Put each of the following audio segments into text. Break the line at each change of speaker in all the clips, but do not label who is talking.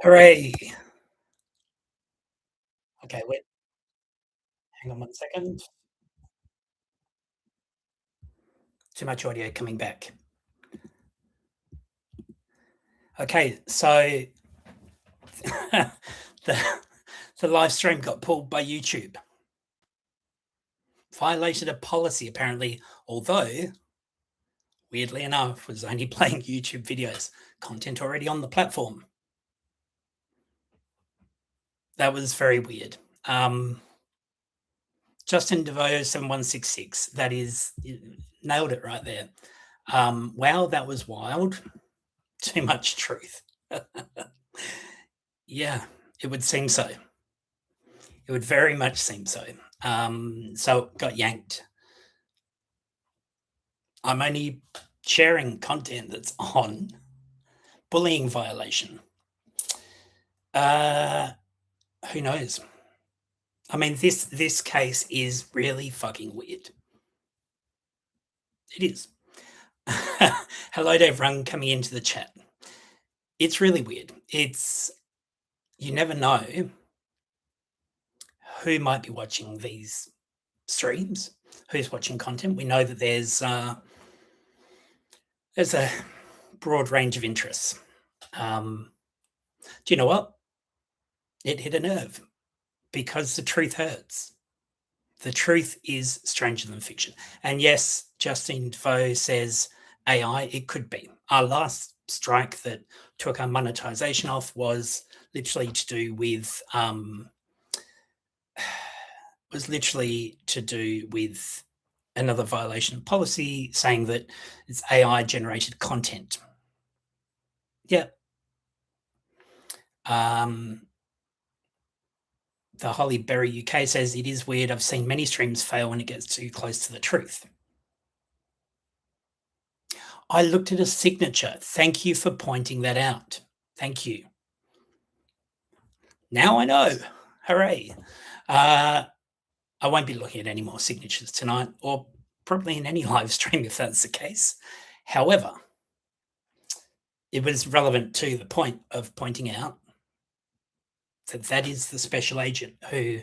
Hooray. Okay, wait, hang on one second. Too much audio coming back. Okay, so the the live stream got pulled by YouTube. Violated a policy apparently, although weirdly enough was only playing YouTube videos, content already on the platform. That was very weird. Justin DeVoe 7166, that is, nailed it right there. Wow, that was wild. Too much truth. Yeah, it would seem so. It would very much seem so. So it got yanked. I'm only sharing content that's on bullying violation. Who knows? I mean, this case is really fucking weird. It is. Hello, Dave Rung, coming into the chat. It's really weird. You never know who might be watching these streams, who's watching content. We know that there's a broad range of interests. Do you know what? It hit a nerve because the truth hurts. The truth is stranger than fiction. And yes, Justin DeVoe says AI, it could be. Our last strike that took our monetization off was literally to do with another violation of policy saying that it's AI generated content. Yeah. The Holly Berry UK says it is weird. I've seen many streams fail when it gets too close to the truth. I looked at a signature. Thank you for pointing that out. Thank you. Now I know. Hooray. I won't be looking at any more signatures tonight, or probably in any live stream if that's the case. However, it was relevant to the point of pointing out that is the special agent who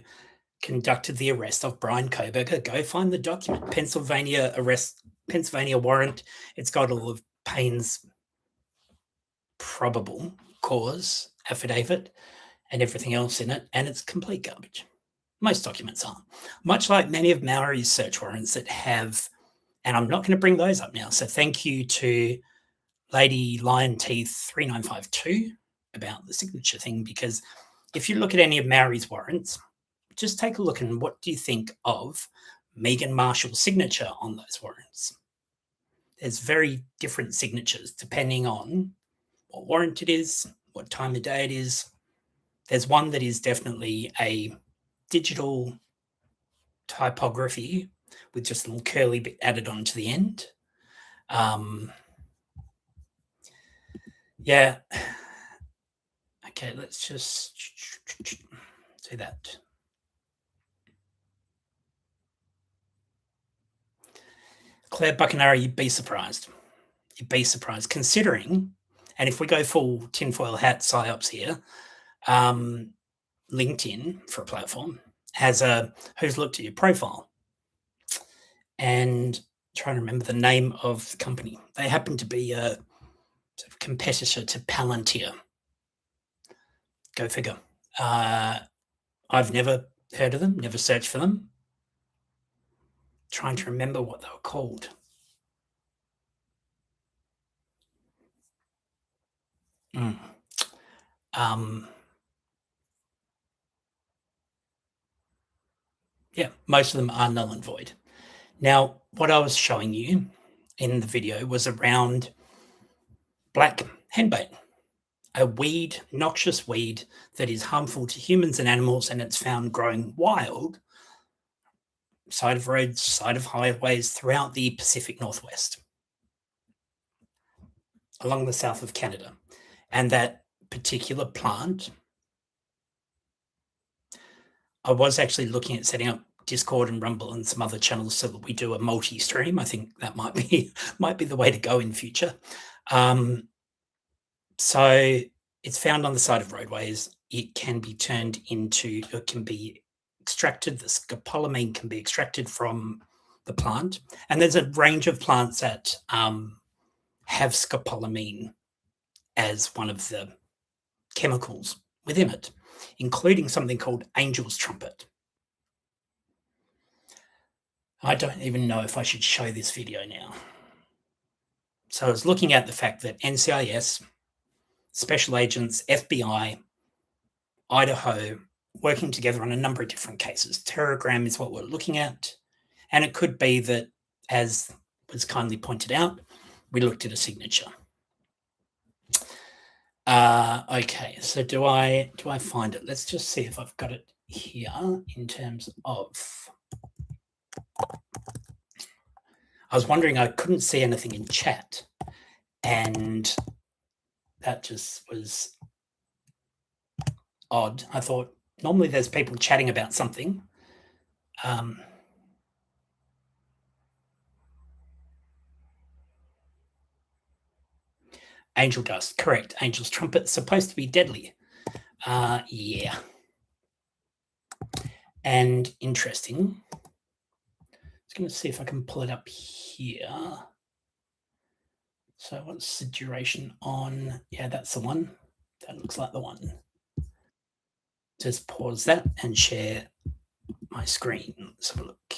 conducted the arrest of Brian Koberger. Go find the document. Pennsylvania warrant. It's got all of Payne's probable cause affidavit and everything else in it, and it's complete garbage. Most documents are. Much like many of Maori's search warrants that have, and I'm not going to bring those up now, so thank you to Lady Lion Teeth 3952 about the signature thing, because if you look at any of Maori's warrants, just take a look and what do you think of Megan Marshall's signature on those warrants? There's very different signatures depending on what warrant it is, what time of day it is. There's one that is definitely a digital typography with just a little curly bit added onto the end. Yeah. Okay, let's just do that. Claire Buckenara, you'd be surprised. You'd be surprised considering, and if we go full tinfoil hat psyops here, LinkedIn for a platform has a who's looked at your profile and trying to remember the name of the company. They happen to be a sort of competitor to Palantir. Go figure. I've never heard of them, never searched for them. Trying to remember what they were called. Yeah, most of them are null and void. Now, what I was showing you in the video was around black henbane, a weed, noxious weed that is harmful to humans and animals, and it's found growing wild side of roads, side of highways throughout the Pacific Northwest, along the south of Canada. And that particular plant, I was actually looking at setting up Discord and Rumble and some other channels so that we do a multi-stream. I think that might be the way to go in future. So It's found on the side of roadways. It can be turned into, it can be extracted. The scopolamine can be extracted from the plant. And there's a range of plants that have scopolamine as one of the chemicals within it, including something called angel's trumpet. I don't even know if I should show this video now. So I was looking at the fact that NCIS, special agents, FBI, Idaho, working together on a number of different cases. Teragram is what we're looking at. And it could be that, as was kindly pointed out, we looked at a signature. Okay, so do I find it? Let's just see if I've got it here in terms of. I was wondering, I couldn't see anything in chat, and that just was odd. I thought normally there's people chatting about something. Angel dust, correct. Angel's trumpet, supposed to be deadly. Yeah. And interesting. Just going to see if I can pull it up here. So what's the duration on? Yeah, that's the one. That looks like the one. Just pause that and share my screen. Let's have a look.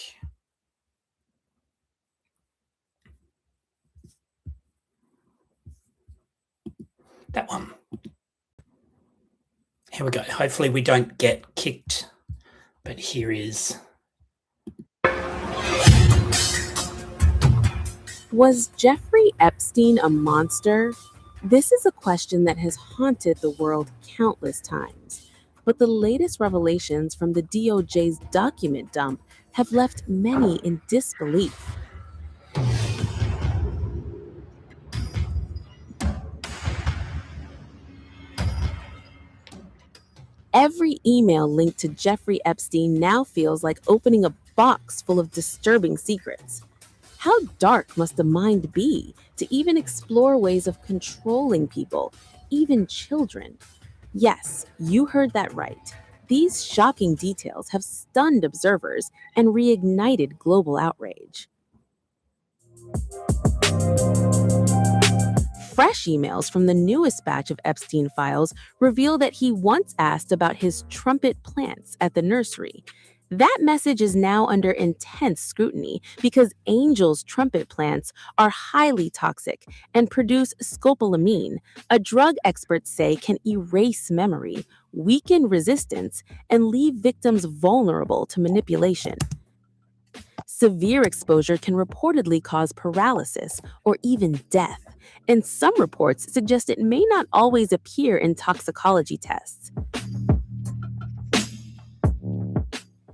That one. Here we go. Hopefully we don't get kicked, but here is.
Was Jeffrey Epstein a monster? This is a question that has haunted the world countless times, but the latest revelations from the DOJ's document dump have left many in disbelief. Every email linked to Jeffrey Epstein now feels like opening a box full of disturbing secrets. How dark must the mind be to even explore ways of controlling people, even children? Yes, you heard that right. These shocking details have stunned observers and reignited global outrage. Fresh emails from the newest batch of Epstein files reveal that he once asked about his trumpet plants at the nursery. That message is now under intense scrutiny because Angel's trumpet plants are highly toxic and produce scopolamine, a drug experts say can erase memory, weaken resistance, and leave victims vulnerable to manipulation. Severe exposure can reportedly cause paralysis or even death, and some reports suggest it may not always appear in toxicology tests.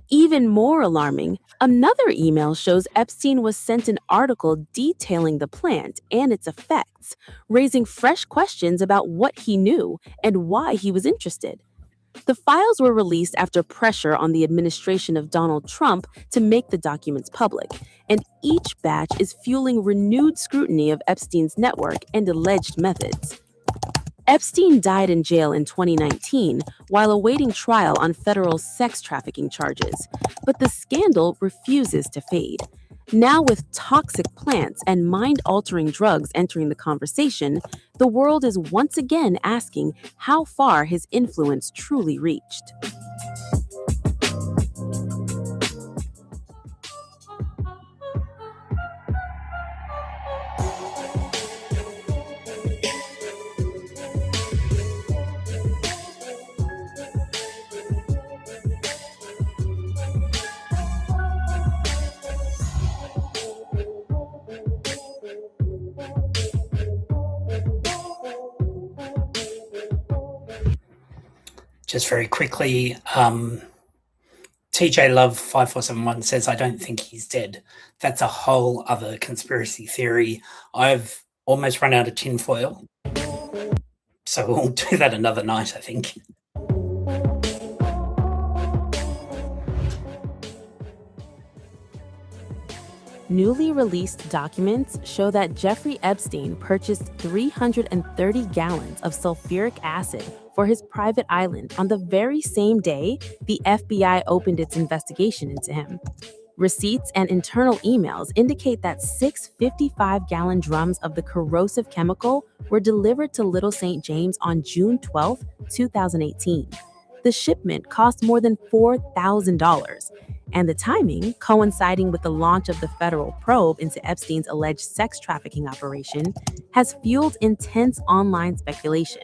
Even more alarming, another email shows Epstein was sent an article detailing the plant and its effects, raising fresh questions about what he knew and why he was interested. The files were released after pressure on the administration of Donald Trump to make the documents public, and each batch is fueling renewed scrutiny of Epstein's network and alleged methods. Epstein died in jail in 2019 while awaiting trial on federal sex trafficking charges, but the scandal refuses to fade. Now, with toxic plants and mind-altering drugs entering the conversation, the world is once again asking how far his influence truly reached.
Just very quickly, TJ Love 5471 says, I don't think he's dead. That's a whole other conspiracy theory. I've almost run out of tinfoil, so we'll do that another night, I think.
Newly released documents show that Jeffrey Epstein purchased 330 gallons of sulfuric acid for his private island on the very same day the FBI opened its investigation into him. Receipts and internal emails indicate that 6 55-gallon drums of the corrosive chemical were delivered to Little St. James on June 12, 2018. The shipment cost more than $4,000, and the timing, coinciding with the launch of the federal probe into Epstein's alleged sex trafficking operation, has fueled intense online speculation.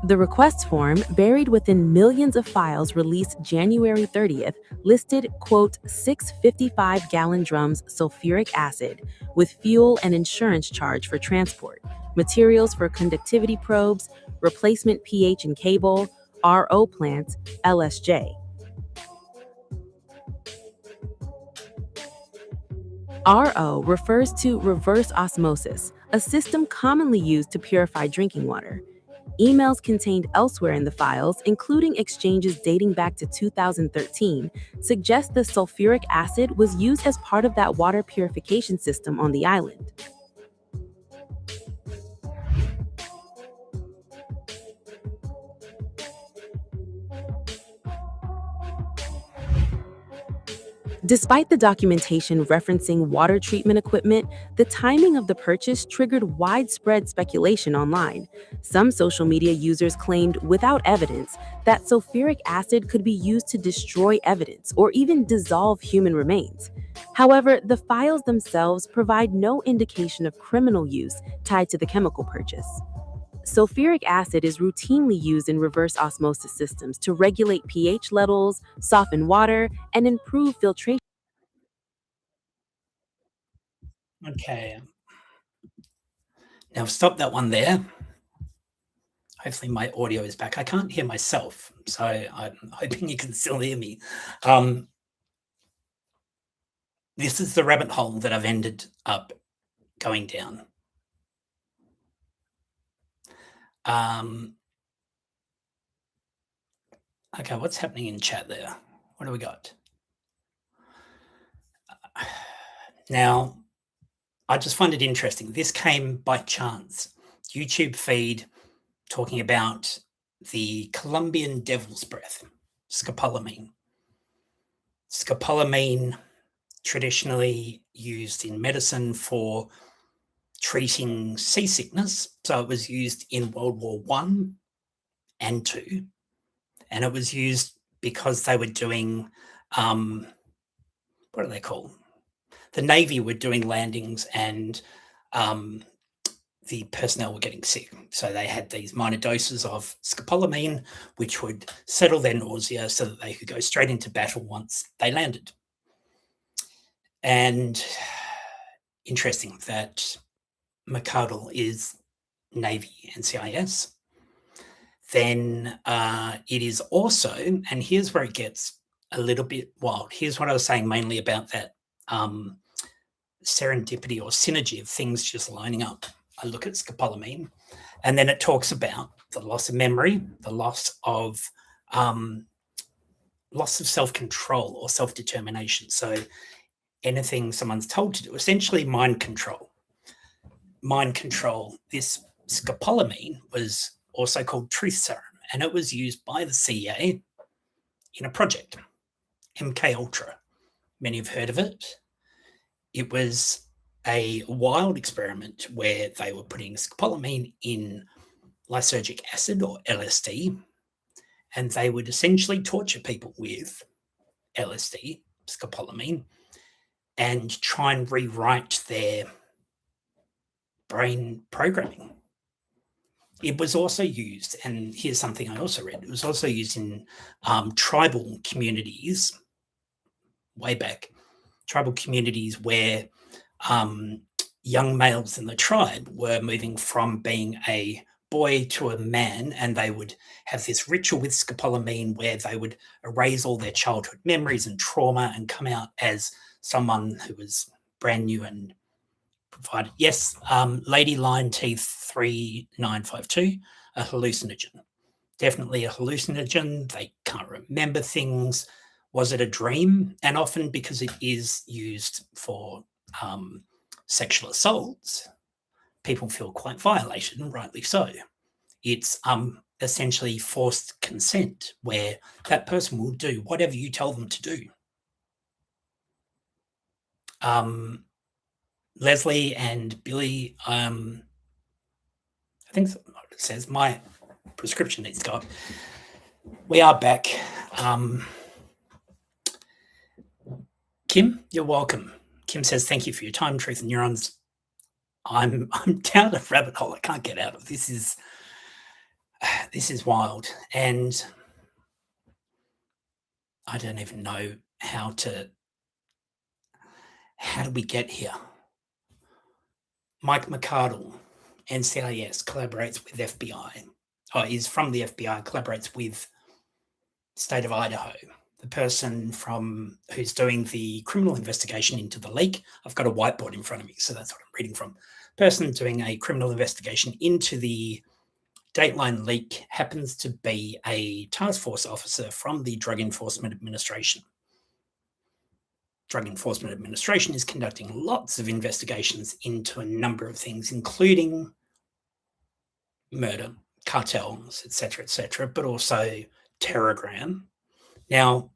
The request form, buried within millions of files released January 30th, listed, quote, 6 55-gallon drums sulfuric acid with fuel and insurance charge for transport, materials for conductivity probes, replacement pH and cable, RO plant, LSJ. RO refers to reverse osmosis, a system commonly used to purify drinking water. Emails contained elsewhere in the files, including exchanges dating back to 2013, suggest the sulfuric acid was used as part of that water purification system on the island. Despite the documentation referencing water treatment equipment, the timing of the purchase triggered widespread speculation online. Some social media users claimed, without evidence, that sulfuric acid could be used to destroy evidence or even dissolve human remains. However, the files themselves provide no indication of criminal use tied to the chemical purchase. Sulfuric acid is routinely used in reverse osmosis systems to regulate pH levels, soften water, and improve filtration.
Okay. Now stop that one there. Hopefully my audio is back. I can't hear myself, so I'm hoping you can still hear me. This is the rabbit hole that I've ended up going down. Okay, what's happening in chat there? What do we got? Now, I just find it interesting. This came by chance. YouTube feed talking about the Colombian devil's breath, scopolamine. Scopolamine, traditionally used in medicine for treating seasickness. So it was used in World War I and II. And it was used because they were doing, what are they called? The Navy were doing landings and the personnel were getting sick. So they had these minor doses of scopolamine, which would settle their nausea so that they could go straight into battle once they landed. And interesting that McArdle is Navy NCIS. Then it is also, and here's where it gets a little bit wild. Here's what I was saying mainly about that serendipity or synergy of things just lining up. I look at scopolamine, and then it talks about the loss of memory, the loss of self-control or self-determination. So anything someone's told to do, essentially mind control. Mind control. This scopolamine was also called truth serum, and it was used by the CIA in a project, MK Ultra. Many have heard of it. It was a wild experiment where they were putting scopolamine in lysergic acid or LSD, and they would essentially torture people with LSD, scopolamine, and try and rewrite their brain programming. It was also used, and here's something I also read, it was also used in tribal communities way back, tribal communities where young males in the tribe were moving from being a boy to a man, and they would have this ritual with scopolamine where they would erase all their childhood memories and trauma and come out as someone who was brand new and provided. Yes, Lady Lion Teeth 3952, a hallucinogen. Definitely a hallucinogen. They can't remember things. Was it a dream? And often because it is used for sexual assaults, people feel quite violated, and rightly so. It's essentially forced consent where that person will do whatever you tell them to do. Leslie and Billy, I think it says my prescription needs to go up. We are back. Kim, you're welcome. Kim says, thank you for your time, Truth and Neurons. I'm down a rabbit hole I can't get out of. This is wild. And I don't even know how do we get here? Mike McCardle, NCIS, collaborates with FBI, is from the FBI, collaborates with state of Idaho. The person who's doing the criminal investigation into the leak, I've got a whiteboard in front of me, so that's what I'm reading from. Person doing a criminal investigation into the Dateline leak happens to be a task force officer from the Drug Enforcement Administration. Drug Enforcement Administration is conducting lots of investigations into a number of things, including murder, cartels, etc., but also Terragram. Now,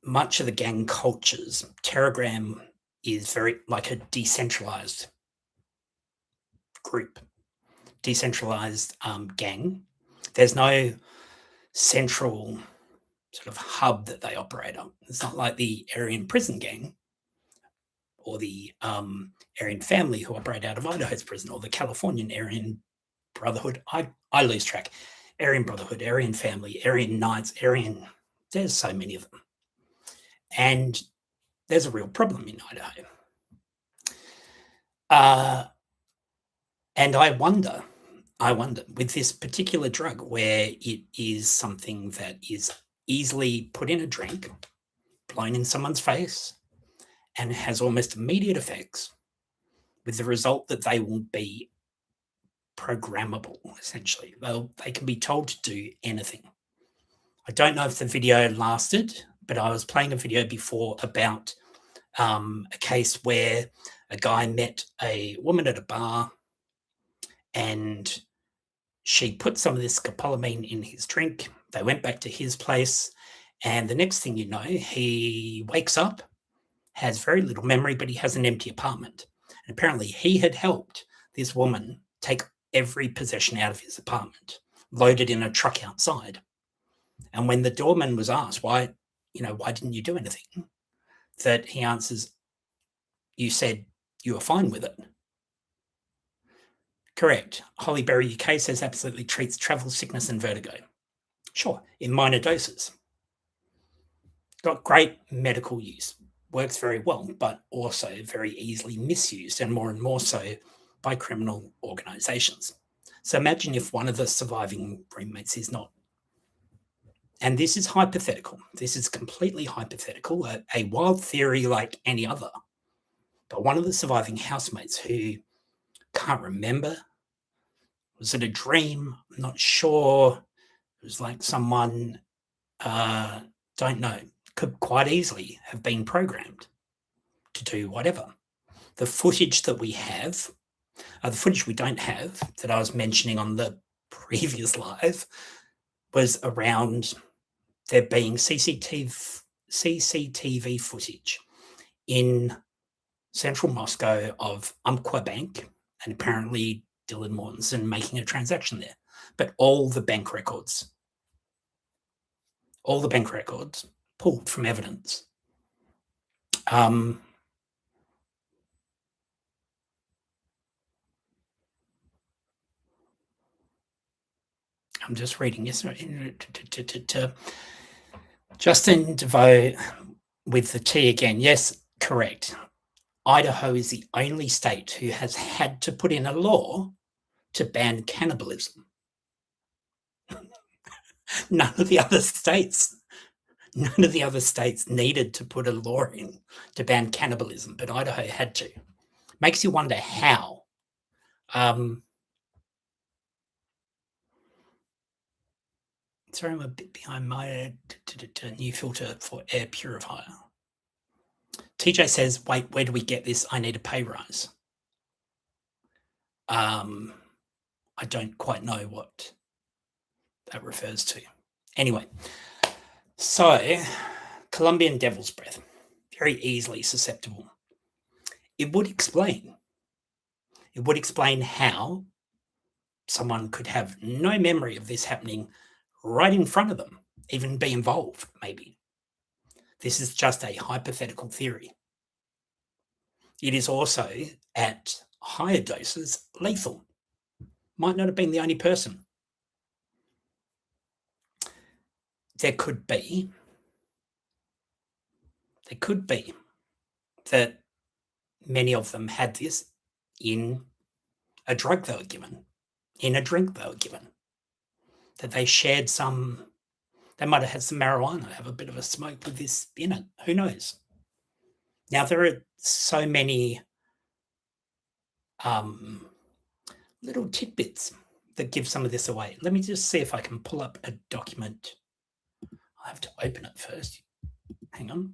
much of the gang cultures, Terragram is very like a decentralized group, decentralized gang. There's no central sort of hub that they operate on. It's not like the Aryan prison gang or the Aryan family who operate out of Idaho's prison, or the Californian Aryan Brotherhood. I lose track. Aryan Brotherhood, Aryan family, Aryan Knights, Aryan. There's so many of them. And there's a real problem in Idaho. And I wonder, with this particular drug, where it is something that is easily put in a drink, blown in someone's face, and has almost immediate effects, with the result that they will be programmable, essentially. They can be told to do anything. I don't know if the video lasted, but I was playing a video before about a case where a guy met a woman at a bar and she put some of this scopolamine in his drink. They went back to his place, and the next thing you know, he wakes up, has very little memory, but he has an empty apartment. And apparently he had helped this woman take every possession out of his apartment, loaded in a truck outside. And when the doorman was asked, why didn't you do anything? That he answers, you said you were fine with it. Correct. Hollyberry UK says absolutely treats travel sickness and vertigo. Sure, in minor doses. Got great medical use. Works very well, but also very easily misused, and more so by criminal organizations. So imagine if one of the surviving roommates is not. And this is hypothetical. This is completely hypothetical, a wild theory like any other. But one of the surviving housemates who can't remember, was it a dream? I'm not sure. It was like someone, don't know, could quite easily have been programmed to do whatever. The footage that we have, the footage we don't have that I was mentioning on the previous live, was around there being CCTV footage in central Moscow of Umpqua Bank, and apparently Dylan Mortensen making a transaction there. But all the bank records pulled from evidence. I'm just reading. Yes, Justin DeVoe with the T again. Yes, correct. Idaho is the only state who has had to put in a law to ban cannibalism. None of the other states needed to put a law in to ban cannibalism, but Idaho had to. Makes you wonder how. Sorry, I'm a bit behind my new filter for air purifier. TJ says, wait, where do we get this? I need a pay rise. I don't quite know what that refers to. Anyway, so Colombian devil's breath, very easily susceptible. It would explain how someone could have no memory of this happening right in front of them, even be involved, maybe. This is just a hypothetical theory. It is also, at higher doses, lethal. Might not have been the only person. There could be that many of them had this in a drug they were given, in a drink they were given, that they shared some, they might have had some marijuana, have a bit of a smoke with this in it. Who knows? Now, there are so many little tidbits that give some of this away. Let me just see if I can pull up a document. I have to open it first. Hang on.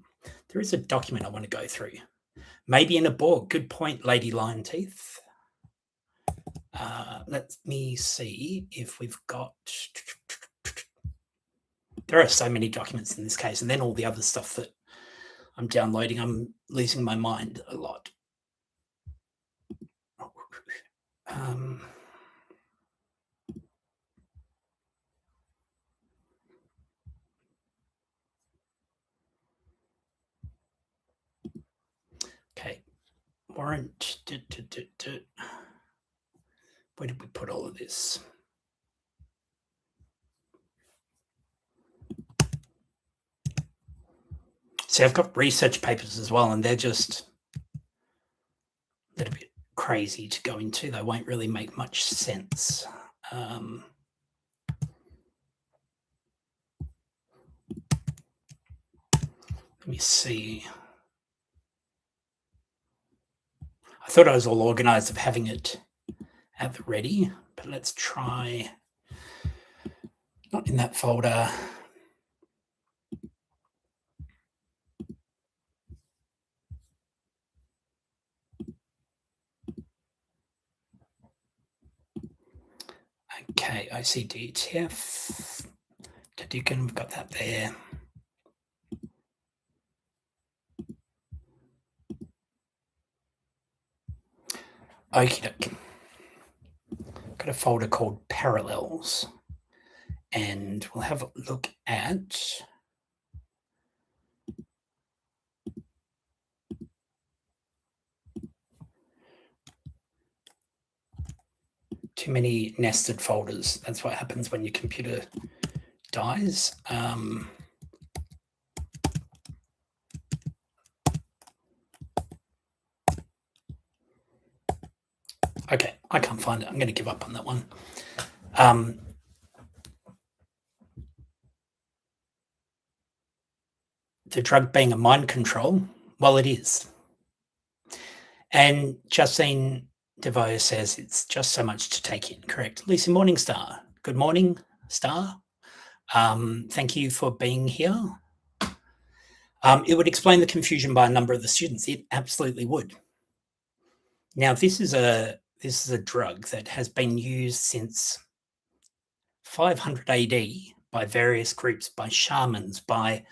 There is a document I want to go through. Maybe in a book. Good point, Lady Lion Teeth. Let me see if we've got... There are so many documents in this case, and then all the other stuff that I'm downloading, I'm losing my mind a lot. Okay, warrant. Where did we put all of this? See, I've got research papers as well, and they're just a little bit crazy to go into. They won't really make much sense. Let me see. I thought I was all organized of having it at the ready, but let's try. Not in that folder. Okay, ICD-TF. Tadukan, we've got that there. Okie doke. Got a folder called Parallels, and we'll have a look at too many nested folders. That's what happens when your computer dies. Okay, I can't find it. I'm going to give up on that one. The drug being a mind control, well, it is. And Justine DeVoe says it's just so much to take in, correct? Lucy Morningstar, good morning, Star. Thank you for being here. It would explain the confusion by a number of the students. It absolutely would. Now, this is a drug that has been used since 500 AD by various groups, by shamans, by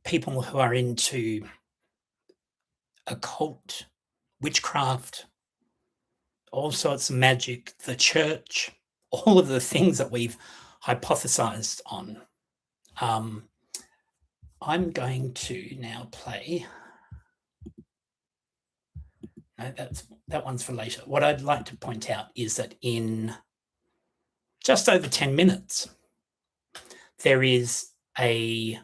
people who are into occult, witchcraft, all sorts of magic, the church, all of the things that we've hypothesized on. I'm going to now play. No, that one's for later. What I'd like to point out is that in just over 10 minutes, there is a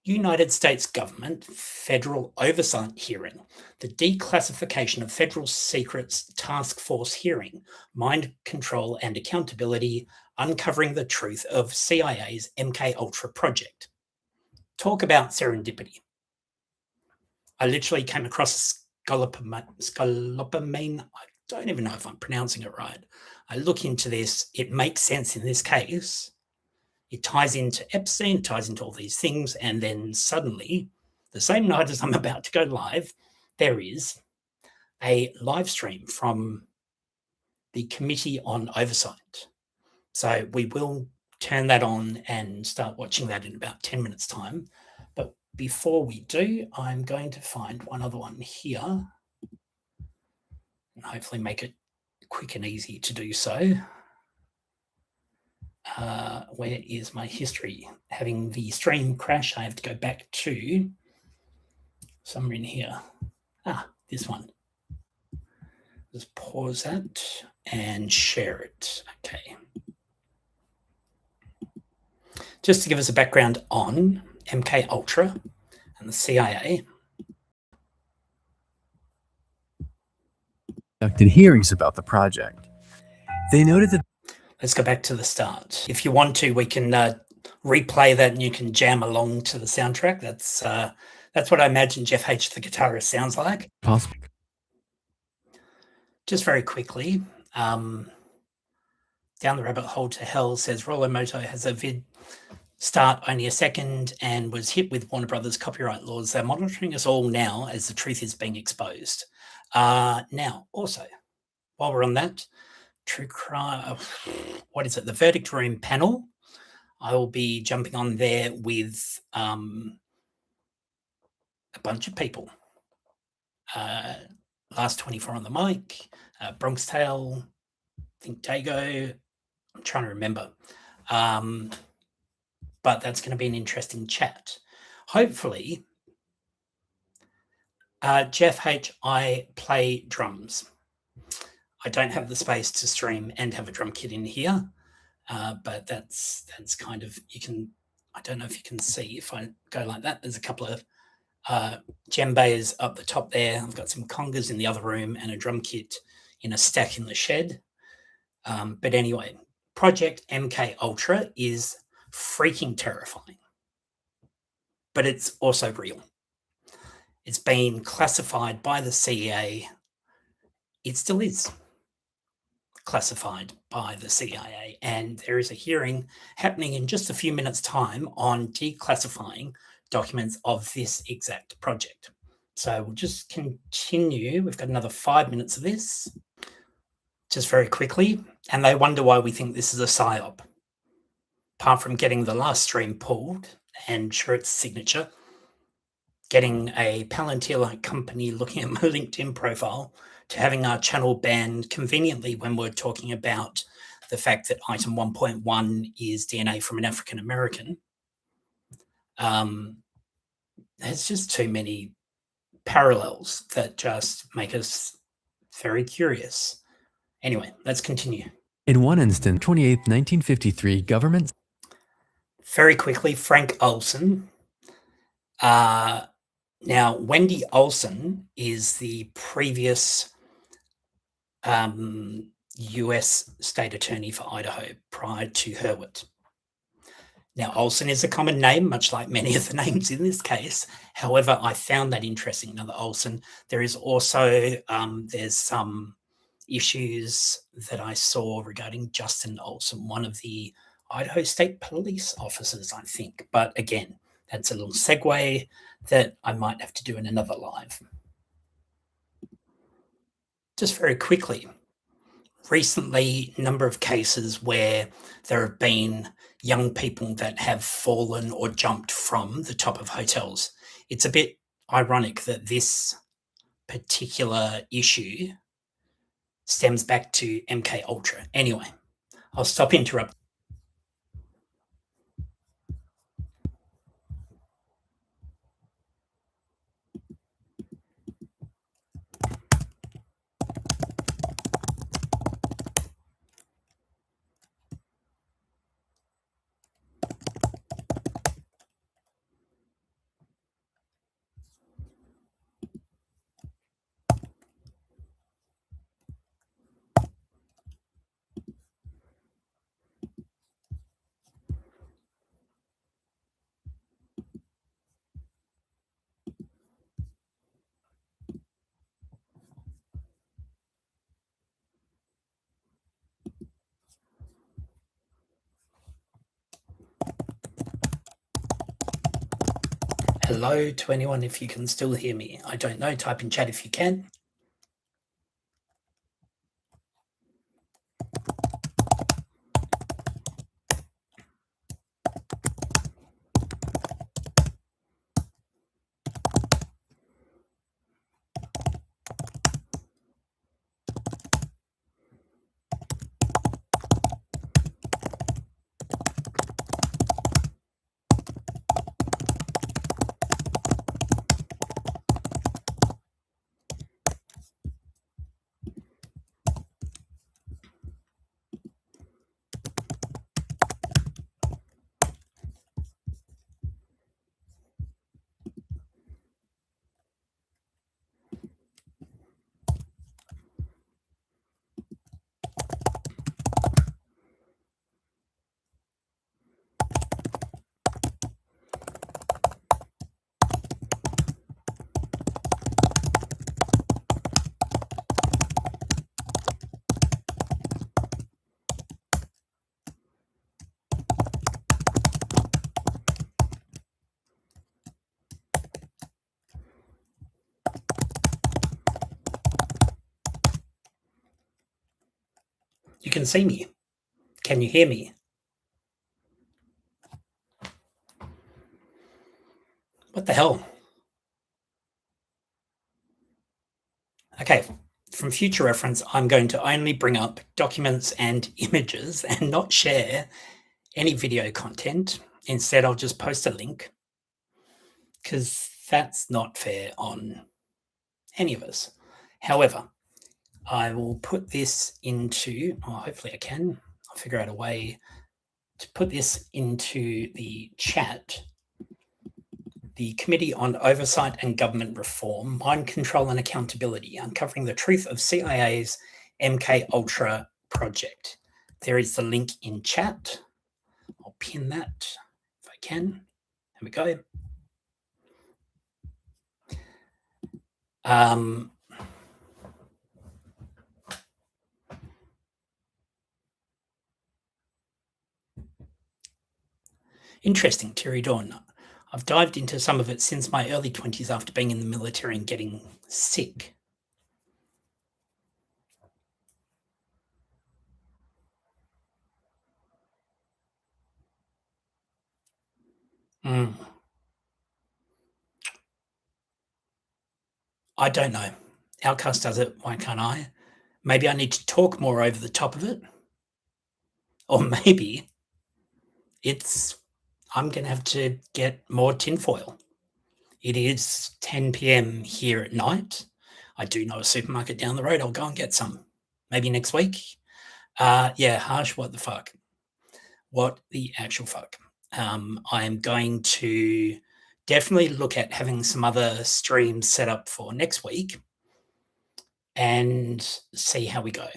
United States government federal oversight hearing, the Declassification of Federal Secrets Task Force hearing, Mind Control and Accountability, Uncovering the Truth of CIA's MKUltra project. Talk about serendipity. I literally came across scopolamine. I don't even know if I'm pronouncing it right. I look into this. It makes sense in this case. It ties into Epstein, it ties into all these things, and then suddenly, the same night as I'm about to go live, there is a live stream from the Committee on Oversight. So we will turn that on and start watching that in about 10 minutes' time. But before we do, I'm going to find one other one here and hopefully make it quick and easy to do so. Where is my history? Having the stream crash, I have to go back to somewhere in here. This one. Just pause that and share it. Okay. Just to give us a background on MK Ultra and the CIA.
Conducted hearings about the project. They noted that.
Let's go back to the start. If you want to, we can replay that and you can jam along to the soundtrack. That's what I imagine Jeff H, the guitarist, sounds like.
Possible.
Just very quickly, Down the Rabbit Hole to Hell says Rollo Moto has a vid start only a second and was hit with Warner Brothers copyright laws. They're monitoring us all now as the truth is being exposed. Now, also, while we're on that, True Crime, what is it? The Verdict Room panel. I will be jumping on there with a bunch of people. Last 24 on the mic, Bronx Tale, I think Dago. I'm trying to remember. But that's going to be an interesting chat. Hopefully, Jeff H, I play drums. I don't have the space to stream and have a drum kit in here, but that's kind of, you can, I don't know if you can see if I go like that. There's a couple of djembes up the top there. I've got some congas in the other room and a drum kit in a stack in the shed. But anyway, Project MK Ultra is freaking terrifying, but it's also real. It's been classified by the CIA. It still is classified by the CIA, and there is a hearing happening in just a few minutes' time on declassifying documents of this exact project. So we'll just continue. We've got another 5 minutes of this, just very quickly, and they wonder why we think this is a psyop. Apart from getting the last stream pulled and Schurt's signature, getting a Palantir-like company looking at my LinkedIn profile, to having our channel banned conveniently when we're talking about the fact that item 1.1 is DNA from an African American. There's just too many parallels that just make us very curious. Anyway, let's continue.
In one instance, 28th, 1953, government.
Very quickly, Frank Olson. Now, Wendy Olson is the previous US state attorney for Idaho prior to Hurwitz. Now, Olson is a common name, much like many of the names in this case. However, I found that interesting. Another Olson. There is also there's some issues that I saw regarding Justin Olson, one of the Idaho State Police officers, I think. But again, that's a little segue that I might have to do in another live. Just very quickly, recently, a number of cases where there have been young people that have fallen or jumped from the top of hotels. It's a bit ironic that this particular issue stems back to MK Ultra. Anyway, I'll stop interrupting. Hello to anyone if you can still hear me. I don't know. Type in chat if you can. You can see me. Can you hear me? What the hell? Okay, from future reference, I'm going to only bring up documents and images and not share any video content. Instead, I'll just post a link because that's not fair on any of us. However, I will put this into, hopefully I can, I'll figure out a way to put this into the chat. The Committee on Oversight and Government Reform, Mind Control and Accountability, Uncovering the Truth of CIA's MK Ultra project. There is the link in chat. I'll pin that if I can. There we go. Interesting, Terry Dawn. I've dived into some of it since my early 20s after being in the military and getting sick. I don't know. Outcast does it. Why can't I? Maybe I need to talk more over the top of it. Or maybe I'm going to have to get more tinfoil. It is 10 p.m. here at night. I do know a supermarket down the road. I'll go and get some. Maybe next week. Yeah, Harsh, what the fuck? What the actual fuck? I'm going to definitely look at having some other streams set up for next week and see how we go.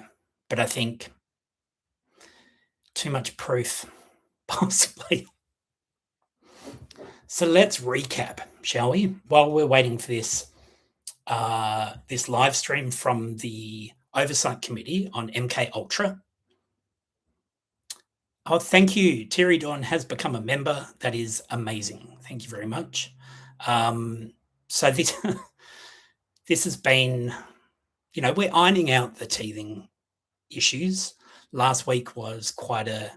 But I think too much proof, possibly. So let's recap, shall we? While we're waiting for this this live stream from the Oversight Committee on MK Ultra. Oh, thank you. Terry Dawn has become a member. That is amazing. Thank you very much. So this this has been, we're ironing out the teething issues. Last week was quite a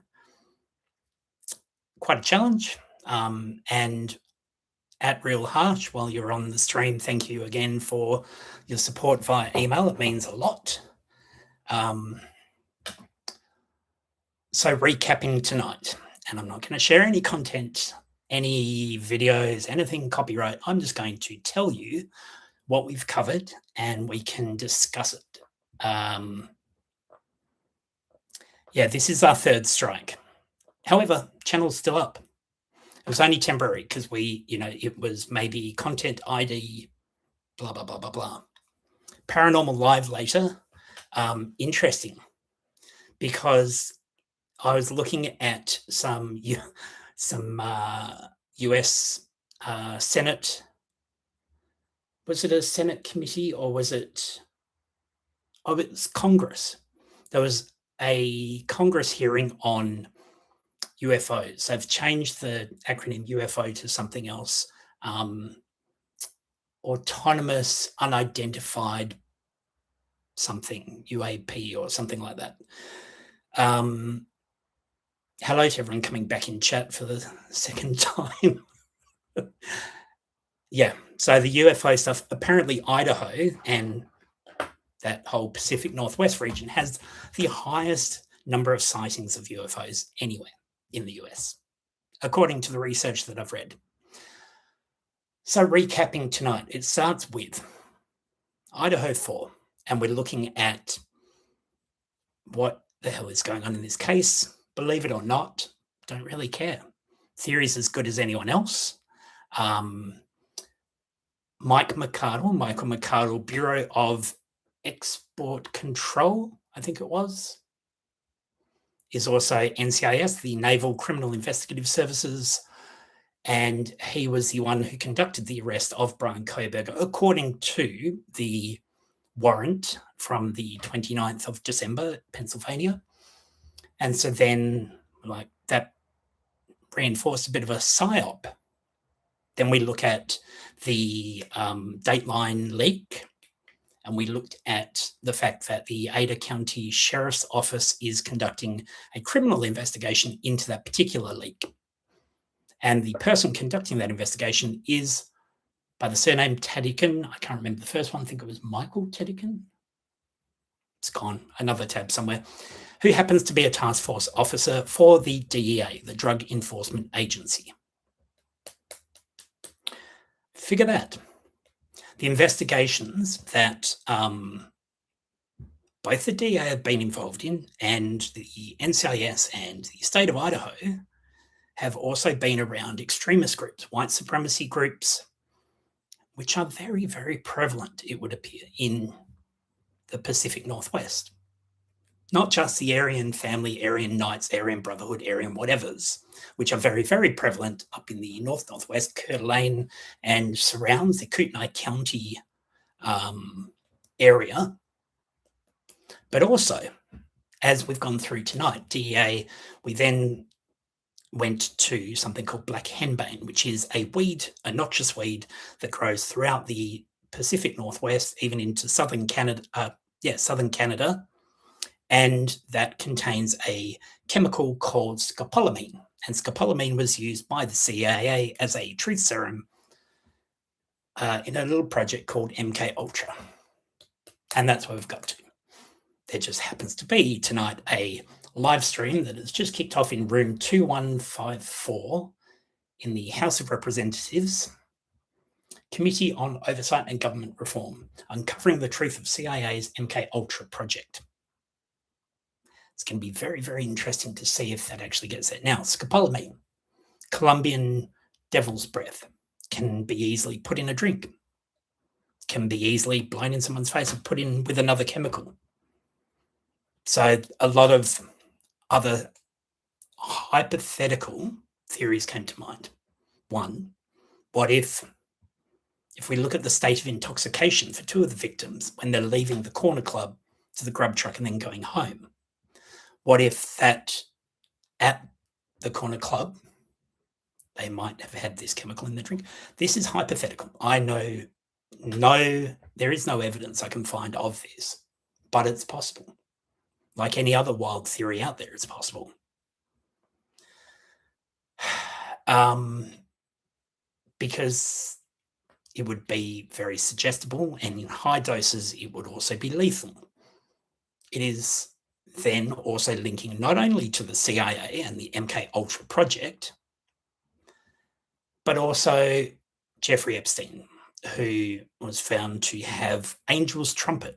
challenge. And at Real Harsh, while you're on the stream, thank you again for your support via email. It means a lot. So recapping tonight, and I'm not going to share any content, any videos, anything copyright. I'm just going to tell you what we've covered and we can discuss it. Yeah, this is our third strike. However, channel's still up. It was only temporary because it was maybe content ID, blah, blah, blah, blah, blah. Paranormal Live later. Interesting because I was looking at some US Senate. Was it a Senate committee or was it? Oh, it was Congress. There was a Congress hearing on UFOs. They've changed the acronym UFO to something else. autonomous unidentified something, UAP or something like that. Hello to everyone coming back in chat for the second time. Yeah, so the UFO stuff, apparently Idaho and that whole Pacific Northwest region has the highest number of sightings of UFOs anywhere in the US, according to the research that I've read. So recapping tonight, it starts with Idaho 4, and we're looking at what the hell is going on in this case. Believe it or not, don't really care. Theory's as good as anyone else. Michael McArdle, Bureau of Export Control, I think it was, is also NCIS, the Naval Criminal Investigative Services, and he was the one who conducted the arrest of Brian Koberger, according to the warrant from the 29th of December, Pennsylvania. And so then, like, that reinforced a bit of a psyop. Then we look at the Dateline leak, and we looked at the fact that the Ada County Sheriff's Office is conducting a criminal investigation into that particular leak. And the person conducting that investigation is by the surname Tadikin. I can't remember the first one. I think it was Michael Tadikin. It's gone, another tab somewhere, who happens to be a task force officer for the DEA, the Drug Enforcement Agency. Figure that. The investigations that both the DEA have been involved in and the NCIS and the state of Idaho have also been around extremist groups, white supremacy groups, which are very, very prevalent, it would appear, in the Pacific Northwest. Not just the Aryan family, Aryan Knights, Aryan Brotherhood, Aryan whatevers, which are very, very prevalent up in the northwest, Coeur d'Alene and surrounds the Kootenai County area. But also, as we've gone through tonight, DEA, we then went to something called black henbane, which is a weed, a noxious weed that grows throughout the Pacific Northwest, even into southern Canada, and that contains a chemical called scopolamine. And scopolamine was used by the CIA as a truth serum in a little project called MK Ultra. And that's where we've got to. There just happens to be tonight a live stream that has just kicked off in room 2154 in the House of Representatives, Committee on Oversight and Government Reform, uncovering the truth of CIA's MK Ultra project. It's going to be very, very interesting to see if that actually gets there. Now, scopolamine, Colombian devil's breath, can be easily put in a drink, can be easily blown in someone's face and put in with another chemical. So a lot of other hypothetical theories came to mind. One, what if we look at the state of intoxication for two of the victims when they're leaving the corner club to the grub truck and then going home? What if that at the corner club, they might have had this chemical in the drink? This is hypothetical. I know there is no evidence I can find of this, but it's possible. Like any other wild theory out there, it's possible. Because it would be very suggestible, and in high doses, it would also be lethal. It is then also linking not only to the CIA and the MK Ultra project, but also Jeffrey Epstein, who was found to have Angel's Trumpet,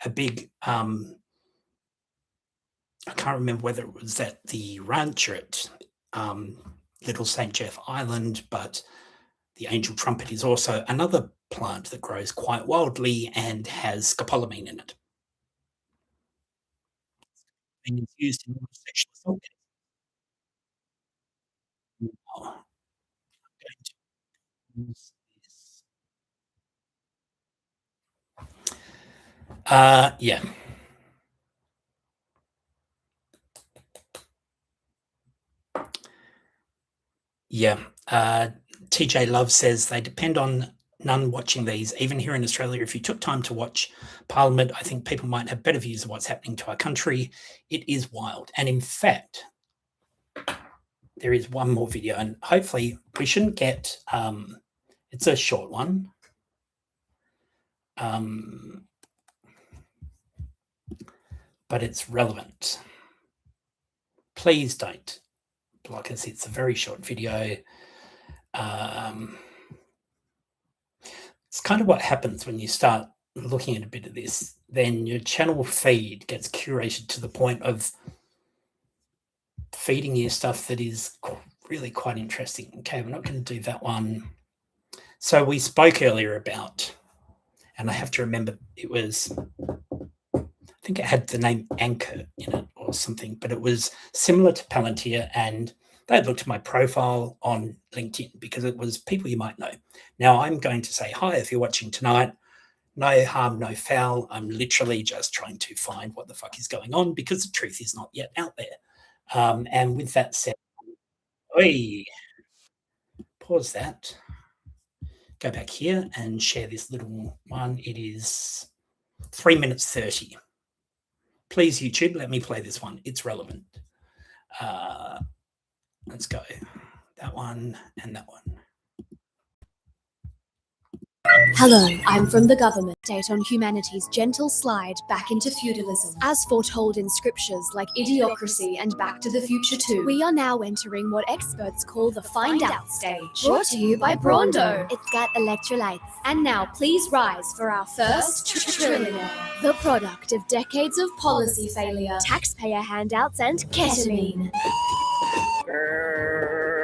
a big, I can't remember whether it was at the ranch or at Little St. Jeff Island, but the Angel Trumpet is also another plant that grows quite wildly and has scopolamine in it. And it's used in sexual assault cases. Now, I'm going to use this. Yeah. Yeah. TJ Love says they depend on none watching these. Even here in Australia, if you took time to watch Parliament, I think people might have better views of what's happening to our country. It is wild. And in fact, there is one more video, and hopefully we shouldn't get, it's a short one. But it's relevant. Please don't block us. It's a very short video. It's kind of what happens when you start looking at a bit of this. Then your channel feed gets curated to the point of feeding you stuff that is really quite interesting. Okay, we're not going to do that one. So we spoke earlier about, and I have to remember, it was, I think it had the name Anchor in it or something, but it was similar to Palantir, and they had looked at my profile on LinkedIn because it was people you might know. Now I'm going to say hi if you're watching tonight. No harm, no foul. I'm literally just trying to find what the fuck is going on because the truth is not yet out there. And with that said, pause that. Go back here and share this little one. It is 3 minutes 30. Please, YouTube, let me play this one. It's relevant. Let's go. That one and that one.
Hello, I'm from the government. Date on humanity's gentle slide back into feudalism. As foretold in scriptures like Idiocracy and Back to the Future 2, we are now entering what experts call the find out stage. Brought to you by Brondo. It's got electrolytes. And now please rise for our first trillionaire. The product of decades of policy failure, taxpayer handouts, and ketamine.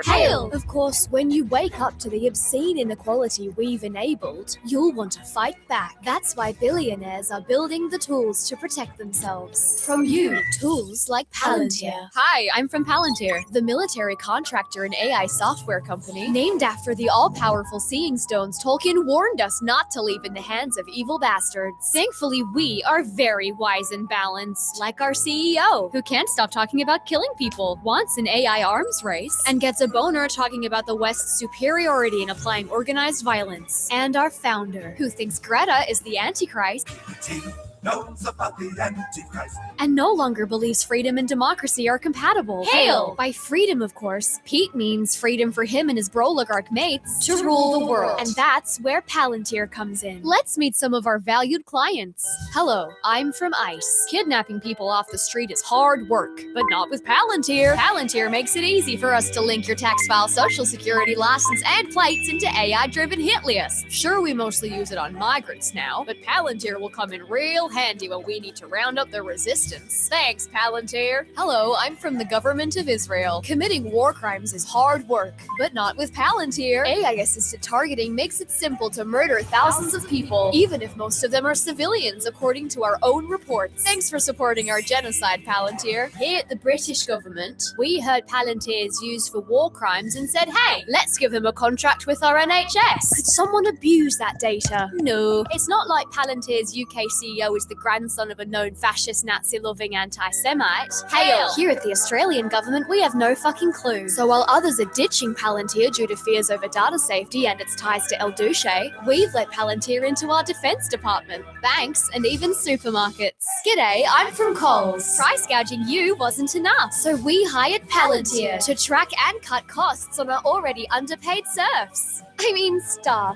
Hail! Of course, when you wake up to the obscene inequality we've enabled, you'll want to fight back. That's why billionaires are building the tools to protect themselves. From you, tools like Palantir. Hi, I'm from Palantir, the military contractor and AI software company. Named after the all-powerful Seeing Stones, Tolkien warned us not to leave in the hands of evil bastards. Thankfully, we are very wise and balanced, like our CEO, who can't stop talking about killing people, wants an AI arms race, and gets a boner talking about the West's superiority in applying organized violence. And our founder, who thinks Greta is the Antichrist,
knows about the Antichrist,
and no longer believes freedom and democracy are compatible. Hail! By freedom, of course, Pete means freedom for him and his Broligarch mates to rule the world. And that's where Palantir comes in. Let's meet some of our valued clients. Hello, I'm from ICE. Kidnapping people off the street is hard work, but not with Palantir. Palantir makes it easy for us to link your tax file, social security license, and plates into AI-driven hit lists. Sure, we mostly use it on migrants now, but Palantir will come in real handy when we need to round up the resistance. Thanks, Palantir. Hello, I'm from the government of Israel. Committing war crimes is hard work, but not with Palantir. AI-assisted targeting makes it simple to murder thousands of people, even if most of them are civilians, according to our own reports. Thanks for supporting our genocide, Palantir. Here at the British government, we heard Palantir is used for war crimes and said, hey, let's give them a contract with our NHS. Could someone abuse that data? No. It's not like Palantir's UK CEO is the grandson of a known fascist, Nazi-loving anti-Semite. Hail! Here at the Australian government, we have no fucking clue. So while others are ditching Palantir due to fears over data safety and its ties to El Duce, we've let Palantir into our defense department, banks, and even supermarkets. G'day, I'm from Coles. Price gouging you wasn't enough, so we hired Palantir to track and cut costs on our already underpaid serfs. Staff.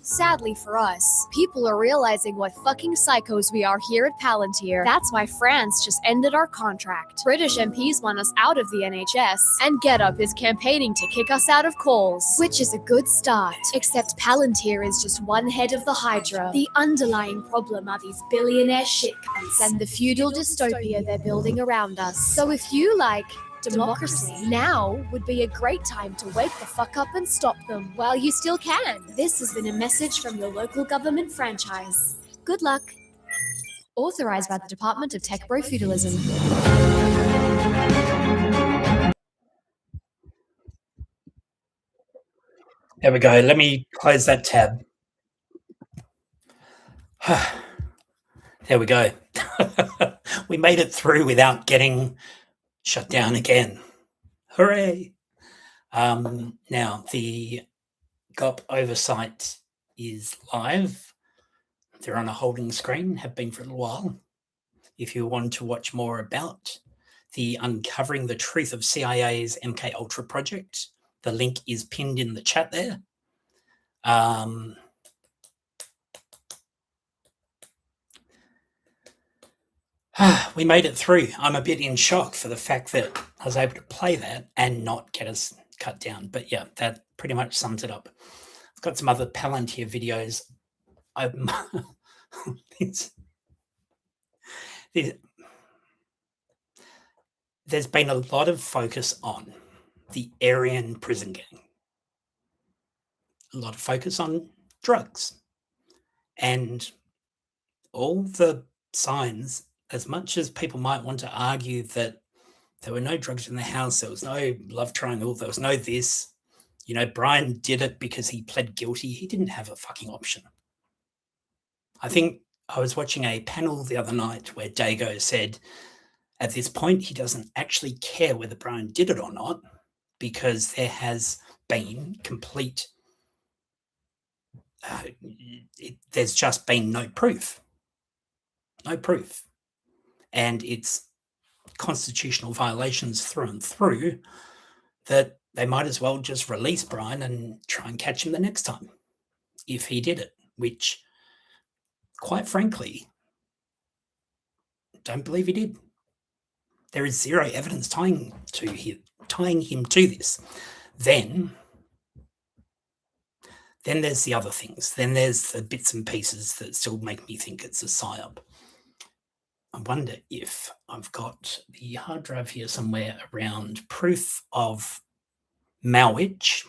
Sadly for us, people are realizing what fucking psychos we are here at Palantir. That's why France just ended our contract. British MPs want us out of the NHS, and GetUp is campaigning to kick us out of Coles, which is a good start. Except Palantir is just one head of the Hydra. The underlying problem are these billionaire shitcunts and the feudal dystopia they're building around us. So if you like democracy, now would be a great time to wake the fuck up and stop them while you still can. This has been a message from your local government franchise. Good luck. Authorized by the Department of Tech Bro Feudalism.
There we go. Let me close that tab. There we go. We made it through without getting shut down again. Hooray. Now, the GOP oversight is live. They're on a holding screen, have been for a little while. If you want to watch more about the Uncovering the Truth of CIA's MK Ultra project, the link is pinned in the chat there. We made it through. I'm a bit in shock for the fact that I was able to play that and not get us cut down. But yeah, that pretty much sums it up. I've got some other Palantir videos. There's been a lot of focus on the Aryan prison gang. A lot of focus on drugs. And all the signs, as much as people might want to argue that there were no drugs in the house, there was no love triangle, there was no this, you know, Brian did it because he pled guilty. He didn't have a fucking option. I think I was watching a panel the other night where Dago said at this point he doesn't actually care whether Brian did it or not because there has been complete, there's just been no proof. No proof. And it's constitutional violations through and through that they might as well just release Brian and try and catch him the next time if he did it, which, quite frankly, don't believe he did. There is zero evidence tying him to this. Then there's the other things. Then there's the bits and pieces that still make me think it's a psyop. I wonder if I've got the hard drive here somewhere around proof of Malwich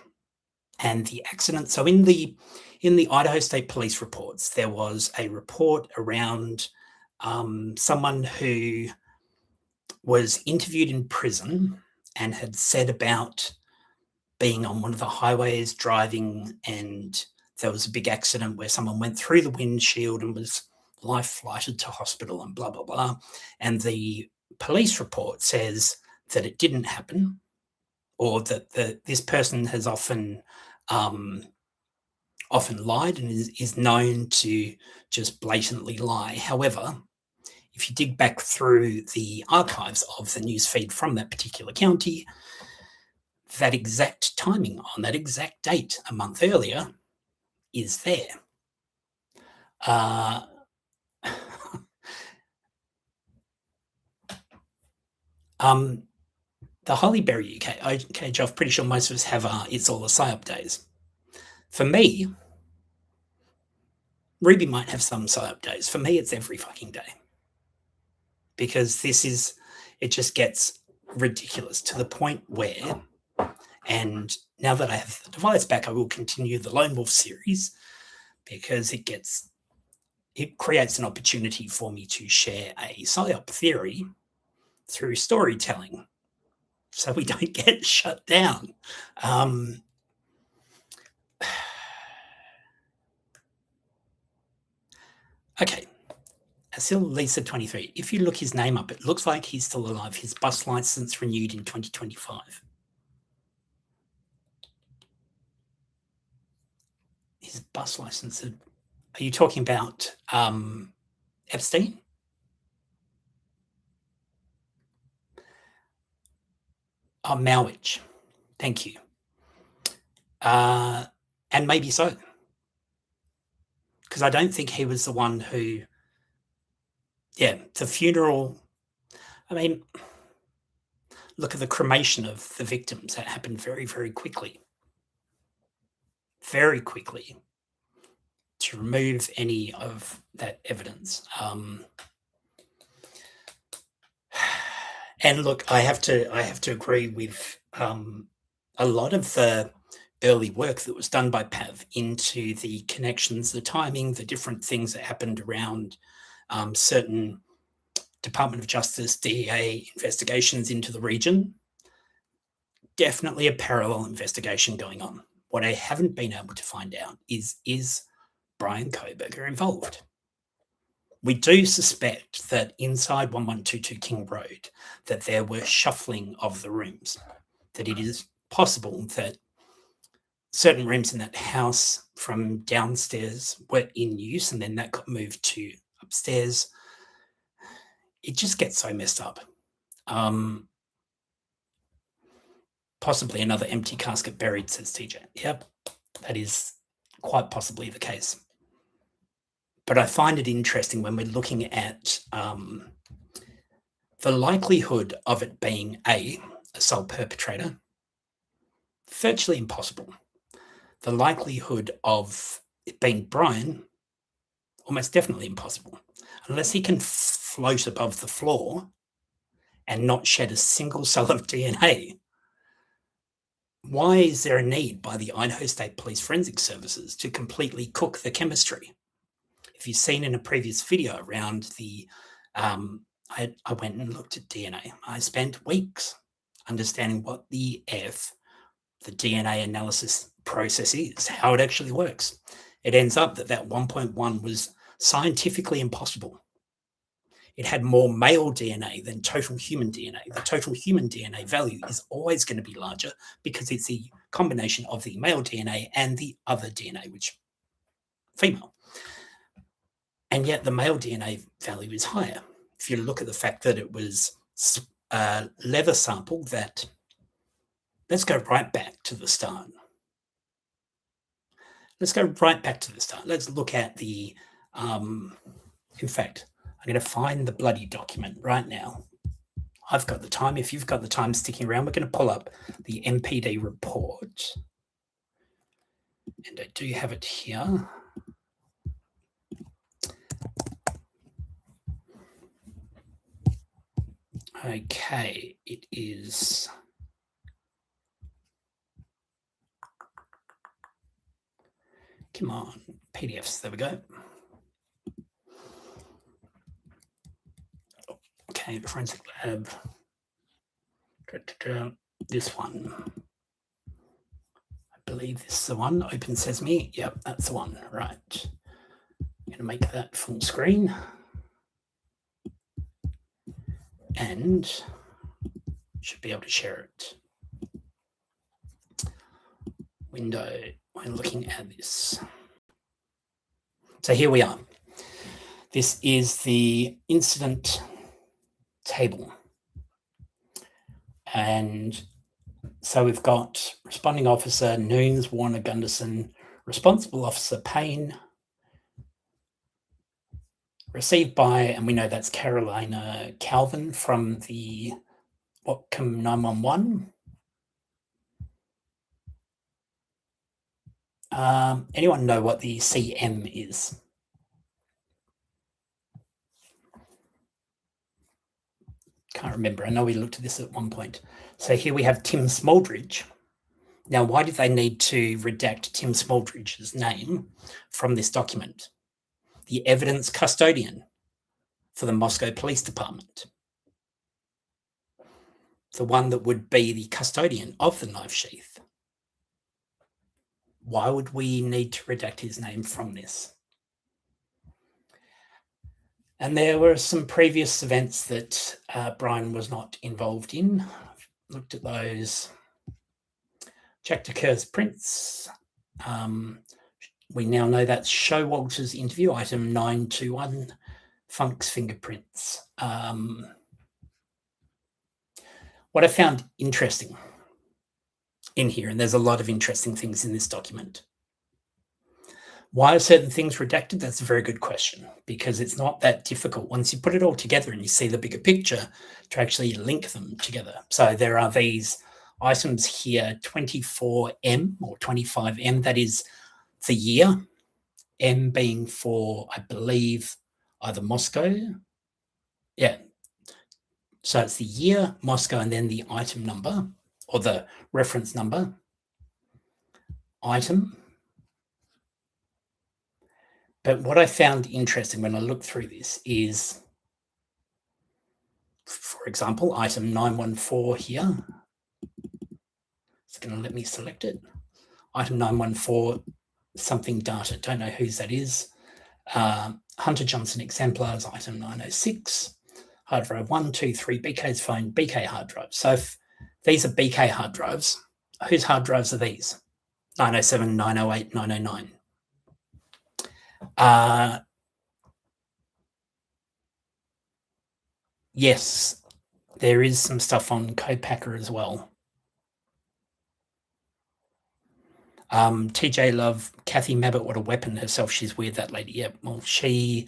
and the accident. So in the Idaho State Police reports, there was a report around someone who was interviewed in prison and had said about being on one of the highways driving, and there was a big accident where someone went through the windshield and was life flighted to hospital and blah, blah, blah. And the police report says that it didn't happen, or that this person has often lied and is known to just blatantly lie. However, if you dig back through the archives of the newsfeed from that particular county, that exact timing on that exact date a month earlier is there. The Hollyberry UK, Geoff, pretty sure most of us have It's All a PSYOP days. For me, Ruby might have some PSYOP days. For me, it's every fucking day. Because it just gets ridiculous to the point where, and now that I have the device back, I will continue the Lone Wolf series because it creates an opportunity for me to share a PSYOP theory through storytelling so we don't get shut down. Okay. Asil Lisa 23. If you look his name up, it looks like he's still alive. His bus license renewed in 2025. His bus license. Are you talking about Epstein? Oh, Malwich. Thank you. And maybe so. Because I don't think he was the one who, the funeral, I mean, look at the cremation of the victims. That happened very, very quickly. Very quickly to remove any of that evidence. And look, I have to agree with a lot of the early work that was done by Pav into the connections, the timing, the different things that happened around certain Department of Justice, DEA investigations into the region. Definitely a parallel investigation going on. What I haven't been able to find out is Brian Kohberger involved? We do suspect that inside 1122 King Road, that there were shuffling of the rooms, that it is possible that certain rooms in that house from downstairs were in use and then that got moved to upstairs. It just gets so messed up. Possibly another empty casket buried, says TJ. Yep, that is quite possibly the case. But I find it interesting when we're looking at the likelihood of it being a sole perpetrator, virtually impossible. The likelihood of it being Brian, almost definitely impossible, unless he can float above the floor and not shed a single cell of DNA. Why is there a need by the Idaho State Police Forensic Services to completely cook the chemistry? If you've seen in a previous video around the, I went and looked at DNA. I spent weeks understanding what the DNA analysis process is, how it actually works. It ends up that 1.1 was scientifically impossible. It had more male DNA than total human DNA. The total human DNA value is always going to be larger because it's the combination of the male DNA and the other DNA, which female. And yet the male DNA value is higher. If you look at the fact that it was a leather sample that, let's go right back to the start. Let's go right back to the start. Let's look at the, in fact, I'm going to find the bloody document right now. I've got the time. If you've got the time sticking around, we're going to pull up the MPD report. And I do have it here. Okay, it is... Come on, PDFs, there we go. Okay, the Forensic Lab. This one. I believe this is the one. Open Sesame. Yep, that's the one. Right. I'm going to make that full screen. And should be able to share it. Window. We're looking at this. So here we are. This is the incident table. And so we've got responding officer Nunes, Warner, Gunderson, responsible officer Payne, received by, and we know that's Carolina Calvin from the Whatcom 911. Anyone know what the CM is? Can't remember. I know we looked at this at one point. So here we have Tim Smoldridge. Now, why did they need to redact Tim Smoldridge's name from this document? The evidence custodian for the Moscow Police Department. The one that would be the custodian of the knife sheath. Why would we need to redact his name from this? And there were some previous events that Brian was not involved in. I've looked at those. Jack DeCur's prints. We now know that's Showalter's interview, item 921, Funk's fingerprints. What I found interesting in here, and there's a lot of interesting things in this document. Why are certain things redacted? That's a very good question, because it's not that difficult once you put it all together and you see the bigger picture to actually link them together. So there are these items here, 24M or 25M, that is the year, M being for, I believe, either Moscow. Yeah. So it's the year, Moscow, and then the item number or the reference number, item. But what I found interesting when I looked through this is, for example, item 914 here. It's going to let me select it. Item 914, something data. Don't know whose that is. Hunter Johnson exemplars, item 906. Hard drive 1, 2, 3, BK's phone, BK hard drive. So if these are BK hard drives, Whose hard drives are these? 907, 908, 909. Yes, there is some stuff on CodePacker as well. TJ Love, Kathy Mabbott, what a weapon herself. She's weird, that lady. Yeah, well, she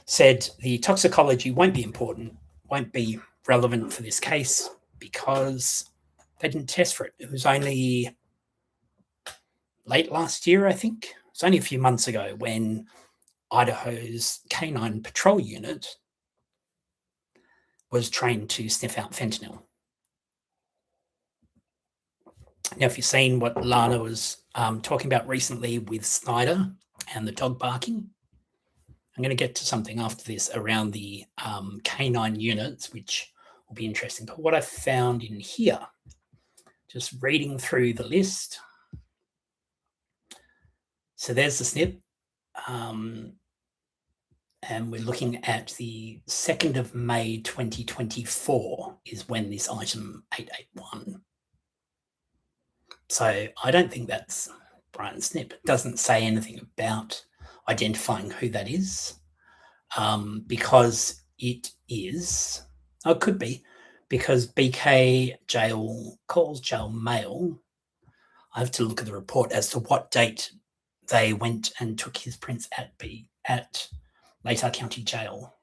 said the toxicology won't be important, won't be relevant for this case because they didn't test for it. It was only late last year, I think. It's only a few months ago when Idaho's Canine Patrol Unit was trained to sniff out fentanyl. Now, if you've seen what Lana was talking about recently with Snyder and the dog barking, I'm going to get to something after this around the canine units, which will be interesting. But what I found in here, just reading through the list, so there's the snip, and we're looking at the 2nd of May 2024 is when this item 881. So I don't think that's Brian Snip. It doesn't say anything about identifying who that is, because it is, oh, it could be, because BK jail calls jail mail. I have to look at the report as to what date they went and took his prints at Latah County Jail.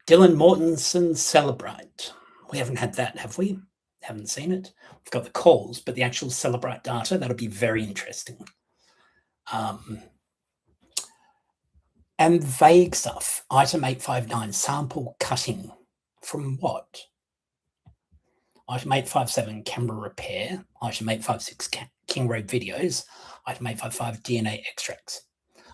Dylan Mortensen Celebrate. We haven't had that, have we? Haven't seen it. We've got the calls, but the actual Celebrate data, that'll be very interesting. And vague stuff. Item 859, sample cutting. From what? Item 857, camera repair. Item 856, King Road videos. Item 855, DNA extracts.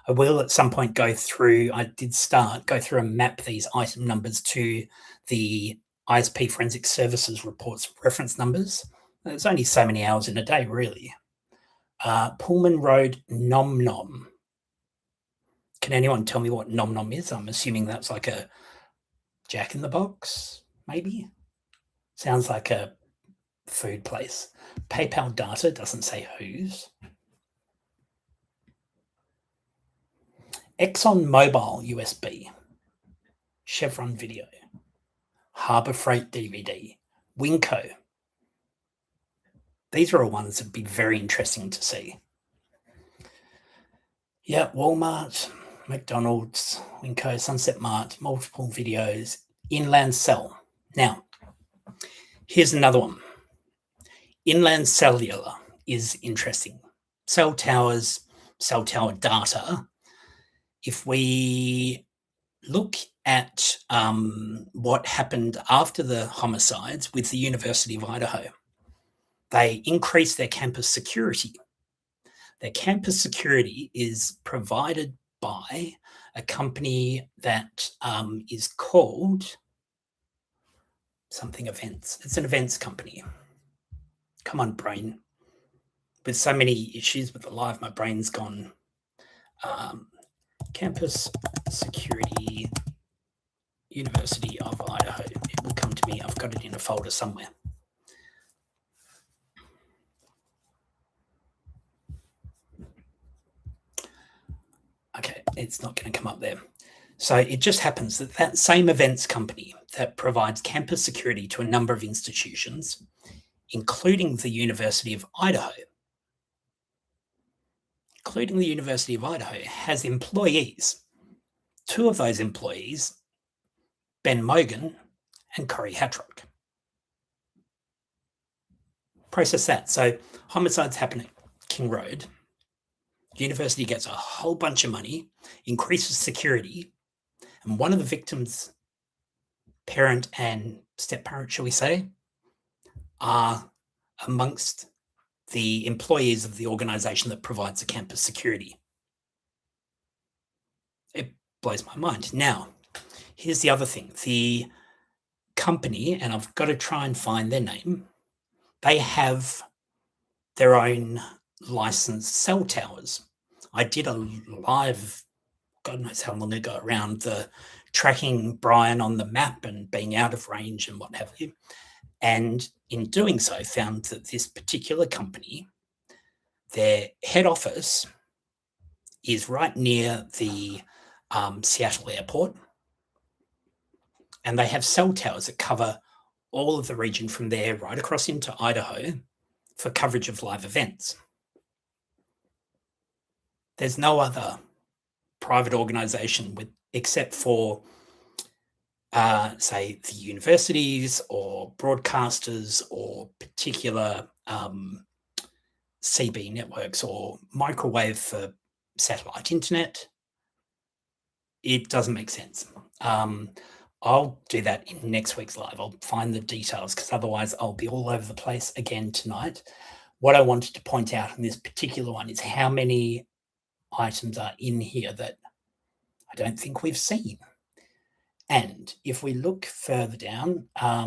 I will at some point go through and map these item numbers to the ISP Forensic Services reports reference numbers. There's only so many hours in a day, really. Pullman Road Nom Nom. Can anyone tell me what Nom Nom is? I'm assuming that's like a Jack in the Box, maybe? Sounds like a food place. PayPal data doesn't say whose. Exxon Mobil USB. Chevron video. Harbor Freight DVD. Winco. These are all ones that would be very interesting to see. Yeah, Walmart, McDonald's, Winco, Sunset Mart, multiple videos, Inland Cell. Now, here's another one. Inland Cellular is interesting. Cell towers, cell tower data. If we look at what happened after the homicides with the University of Idaho, they increased their campus security. Their campus security is provided by a company that is called something events. It's an events company. Come on, brain. With so many issues with the live, my brain's gone. Campus security, University of Idaho. It will come to me. I've got it in a folder somewhere. Okay, it's not going to come up there. So it just happens that that same events company that provides campus security to a number of institutions, including the University of Idaho, has employees. Two of those employees, Ben Mogan and Corey Hatrock. Process that. So homicides happen at King Road. University gets a whole bunch of money, increases security, and one of the victims' parent and step-parent, shall we say, are amongst the employees of the organization that provides the campus security. It blows my mind. Now, here's the other thing. The company, and I've got to try and find their name, they have their own licensed cell towers. I did a live, God knows how long ago, around the tracking Brian on the map and being out of range and what have you. And in doing so, found that this particular company, their head office is right near the Seattle airport. And they have cell towers that cover all of the region from there right across into Idaho for coverage of live events. There's no other private organization except for, say, the universities or broadcasters or particular CB networks or microwave for satellite internet. It doesn't make sense. I'll do that in next week's live. I'll find the details because otherwise I'll be all over the place again tonight. What I wanted to point out in this particular one is how many items are in here that I don't think we've seen. And if we look further down, I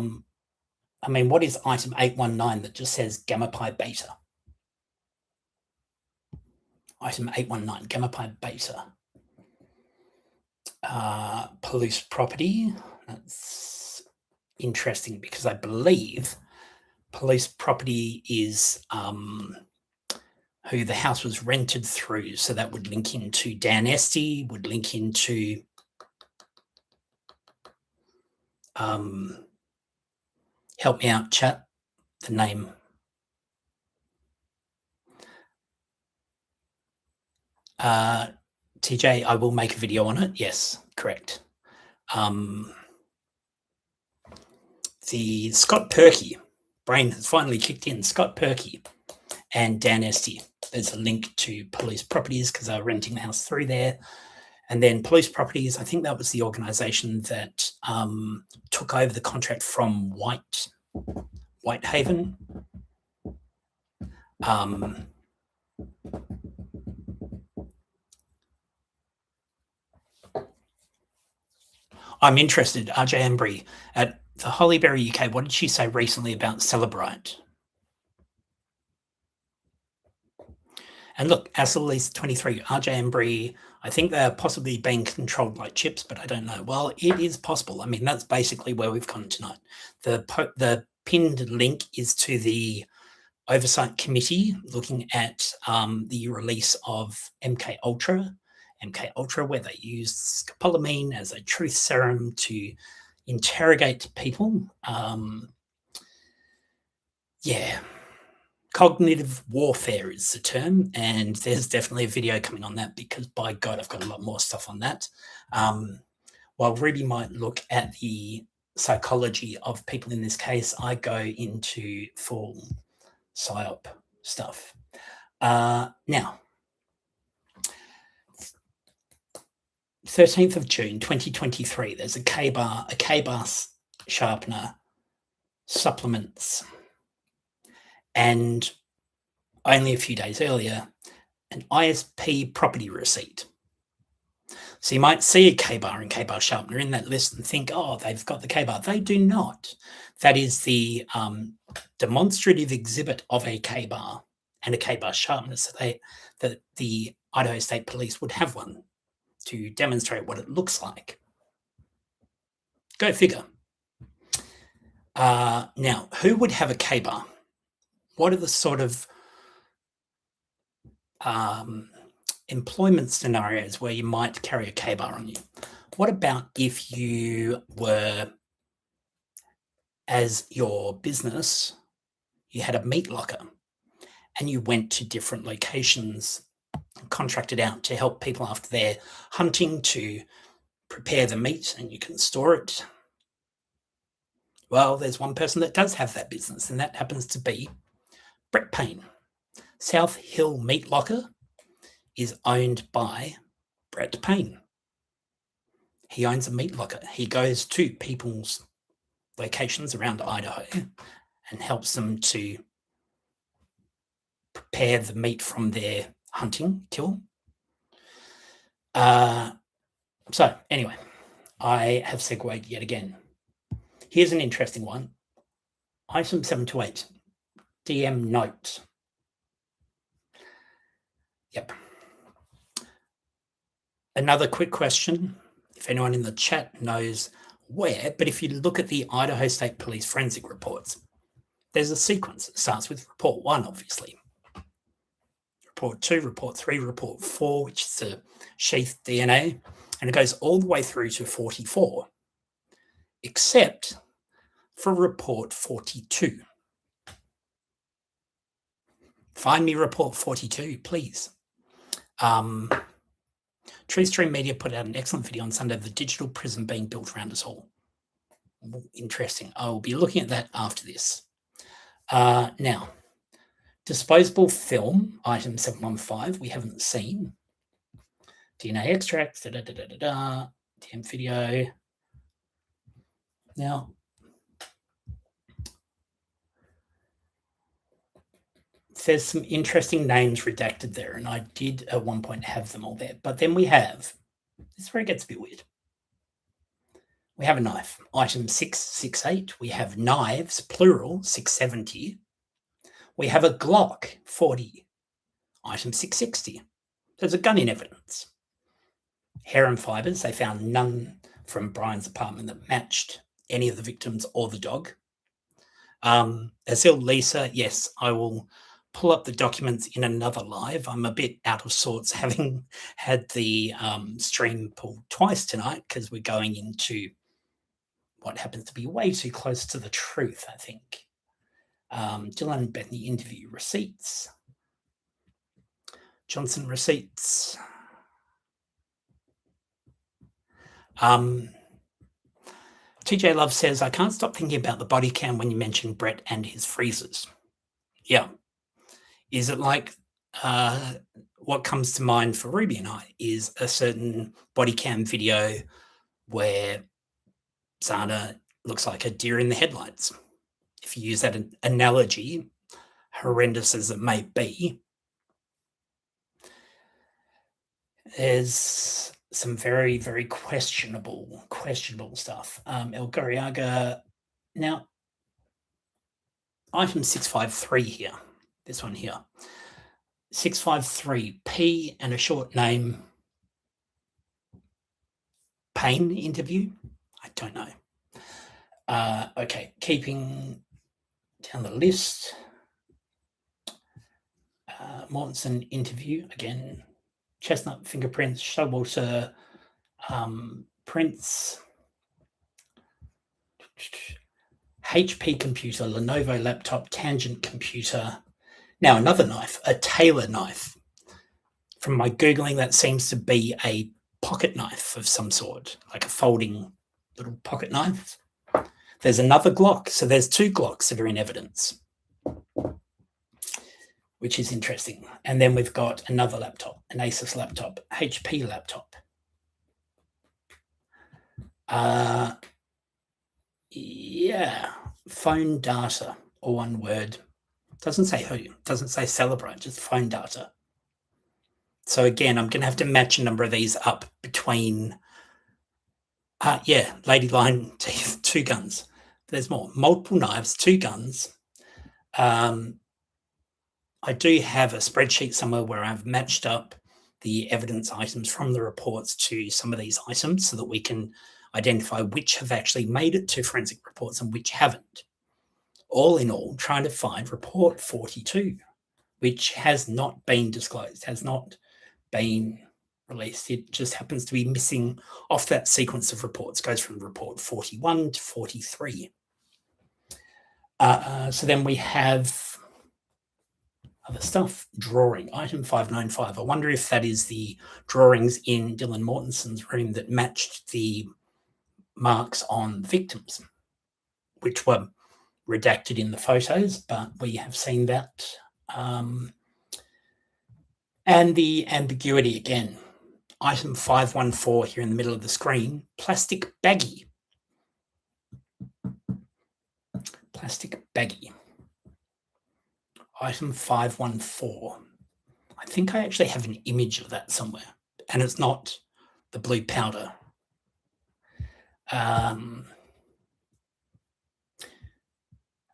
mean, what is item 819 that just says Gamma Pi Beta? Item 819, Gamma Pi Beta. Police property. That's interesting because I believe police property is who the house was rented through. So that would link into Dan Esty, would link into help me out, chat, the name. TJ, I will make a video on it. Yes, correct. The Scott Perky, brain has finally kicked in. Scott Perky and Dan Esty. There's a link to police properties because they're renting the house through there. And then police properties, I think that was the organization that took over the contract from Whitehaven. I'm interested, RJ Embry, at the Hollyberry UK. What did she say recently about Celebrite? And look, Assellease 23, RJ Embry, I think they're possibly being controlled by chips, but I don't know. Well, it is possible. I mean, that's basically where we've gone tonight. The pinned link is to the Oversight Committee looking at the release of MK Ultra, where they used scopolamine as a truth serum to interrogate people. Cognitive warfare is the term, and there's definitely a video coming on that because, by God, I've got a lot more stuff on that. While Ruby might look at the psychology of people in this case, I go into full psyop stuff. Now, 13th of June, 2023, there's a K-bar sharpener supplements. And only a few days earlier, an ISP property receipt. So you might see a K-bar and K-bar sharpener in that list and think, oh, they've got the K-bar. They do not. That is the demonstrative exhibit of a K-bar and a K-bar sharpener. So that the Idaho State Police would have one to demonstrate what it looks like. Go figure. Now, who would have a K-bar? What are the sort of employment scenarios where you might carry a K-bar on you? What about if you were, as your business, you had a meat locker and you went to different locations and contracted out to help people after they're hunting to prepare the meat and you can store it? Well, there's one person that does have that business, and that happens to be Brett Payne. South Hill Meat Locker is owned by Brett Payne. He owns a meat locker. He goes to people's locations around Idaho and helps them to prepare the meat from their hunting kill. So anyway, I have segued yet again. Here's an interesting one. Item 728. DM note. Yep. Another quick question. if anyone in the chat knows where, but if you look at the Idaho State Police forensic reports, there's a sequence. It starts with report 1, obviously. Report 2, report 3, report 4, which is the sheath DNA, and it goes all the way through to 44, except for report 42. Find me report 42, please. Treestream Media put out an excellent video on Sunday of the digital prison being built around us all. Interesting. I will be looking at that after this. Now, disposable film, item 715, we haven't seen. DNA extracts, DM video. Now, there's some interesting names redacted there, and I did at one point have them all there. But then we have, this is where it gets a bit weird. We have a knife, item 668. We have knives, plural, 670. We have a Glock, 40, item 660. There's a gun in evidence. Hair and fibers, they found none from Brian's apartment that matched any of the victims or the dog. Azil Lisa, yes, I will pull up the documents in another live. I'm a bit out of sorts having had the stream pulled twice tonight because we're going into what happens to be way too close to the truth, I think. Dylan Bethany interview receipts. Johnson receipts. TJ Love says, I can't stop thinking about the body cam when you mention Brett and his freezers. Yeah. Is it like what comes to mind for Ruby and I is a certain body cam video where Zana looks like a deer in the headlights. If you use that analogy, horrendous as it may be, there's some very, very questionable stuff. El Gariaga, now, item 653 here, this one here. 653, P and a short name, Payne interview? I don't know. Okay, keeping down the list. Mortensen interview, again, Chestnut fingerprints, Showalter prints, HP computer, Lenovo laptop, Tangent computer. Now another knife, a Taylor knife. From my Googling, that seems to be a pocket knife of some sort, like a folding little pocket knife. There's another Glock. So there's two Glocks that are in evidence, which is interesting. And then we've got another laptop, an Asus laptop, HP laptop. Yeah, phone data, or one word. Doesn't say who, doesn't say Celebrate, just phone data. So again, I'm going to have to match a number of these up between, Lady Lion teeth, 2 guns. There's more, multiple knives, 2 guns. I do have a spreadsheet somewhere where I've matched up the evidence items from the reports to some of these items so that we can identify which have actually made it to forensic reports and which haven't. All in all, trying to find report 42, which has not been disclosed, has not been released. It just happens to be missing off that sequence of reports, goes from report 41 to 43. So then we have other stuff, drawing, item 595. I wonder if that is the drawings in Dylan Mortensen's room that matched the marks on victims, which were redacted in the photos, but we have seen that. And the ambiguity again, item 514 here in the middle of the screen, plastic baggie. Plastic baggie. Item 514. I think I actually have an image of that somewhere, and it's not the blue powder.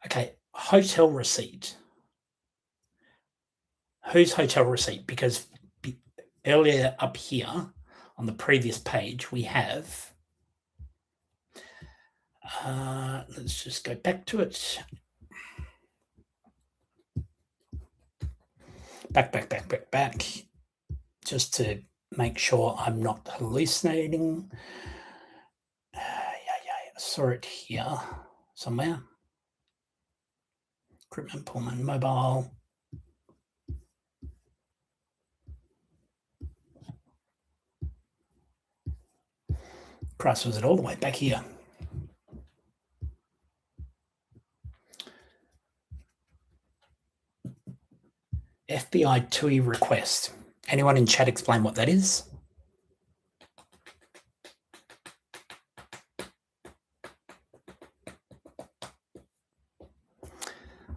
Okay, hotel receipt. Whose hotel receipt? Because earlier up here, on the previous page, we have, let's just go back to it. Back, just to make sure I'm not hallucinating. I saw it here somewhere. Equipment, Pullman Mobile. Christ, was it all the way back here? FBI TUI request. Anyone in chat explain what that is?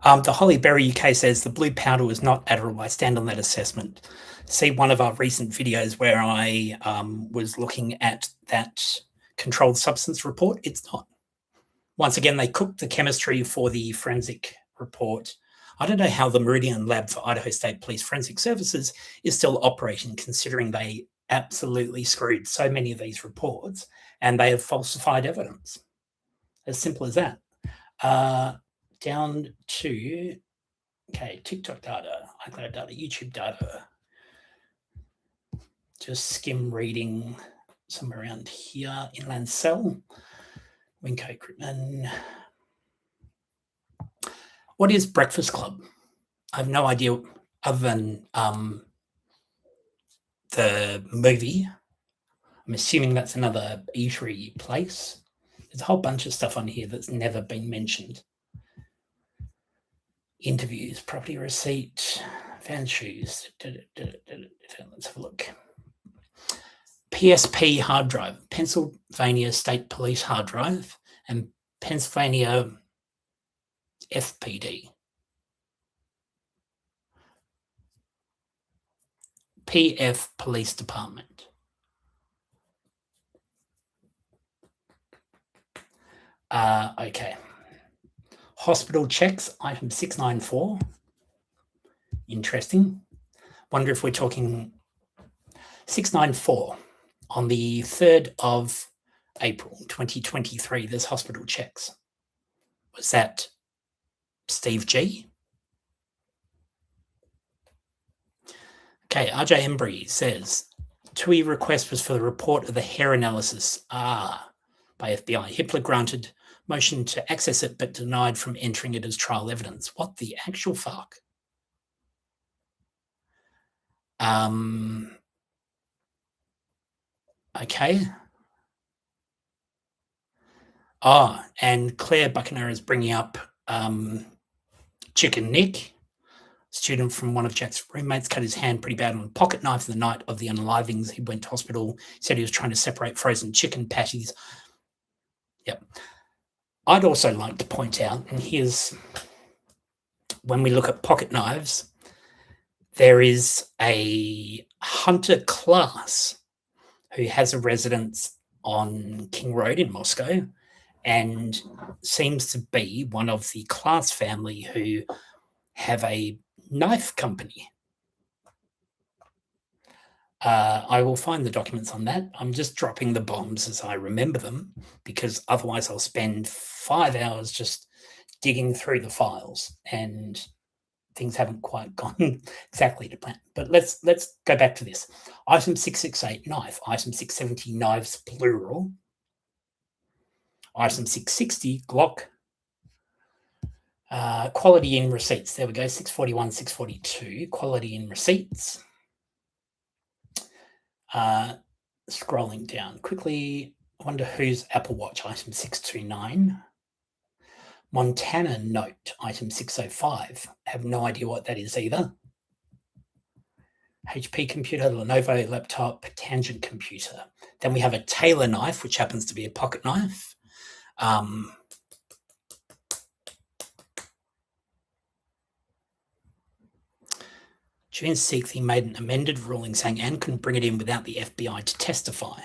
The Holly Berry UK says the blue powder was not Adderall. I stand on that assessment. See one of our recent videos where I was looking at that controlled substance report. It's not. Once again, they cooked the chemistry for the forensic report. I don't know how the Meridian Lab for Idaho State Police Forensic Services is still operating, considering they absolutely screwed so many of these reports and they have falsified evidence. As simple as that. Down to, okay, TikTok data, iCloud data, YouTube data. Just skim reading somewhere around here. Inland Cell, Winco Equipment. What is Breakfast Club? I have no idea other than the movie. I'm assuming that's another eatery place. There's a whole bunch of stuff on here that's never been mentioned. Interviews, property receipt, van shoes. Let's have a look. PSP hard drive, Pennsylvania State Police hard drive, and Pennsylvania FPD. PF Police Department. Okay. Hospital checks, item 694. Interesting. Wonder if we're talking 694 on the 3rd of April 2023. There's hospital checks. Was that Steve G? Okay, RJ Embry says, TUI request was for the report of the hair analysis. By FBI. Hippler granted motion to access it, but denied from entering it as trial evidence. What the actual fuck? Okay. And Claire Buckner is bringing up Chicken Nick, student from one of Jack's roommates, cut his hand pretty bad on a pocket knife the night of the unalivings. He went to hospital, said he was trying to separate frozen chicken patties. Yep. I'd also like to point out, and here's, when we look at pocket knives, there is a hunter class who has a residence on King Road in Moscow and seems to be one of the class family who have a knife company. I will find the documents on that. I'm just dropping the bombs as I remember them, because otherwise I'll spend 5 hours just digging through the files and things haven't quite gone exactly to plan. But let's go back to this. Item 668, knife. Item 670, knives, plural. Item 660, Glock. Quality in receipts. There we go, 641, 642. Quality in receipts. Scrolling down quickly. I wonder whose Apple Watch. Item 629. Montana Note. Item 605. I have no idea what that is either. HP computer, Lenovo laptop, Tangent computer. Then we have a Taylor knife, which happens to be a pocket knife. June 6th, he made an amended ruling saying Anne couldn't bring it in without the FBI to testify.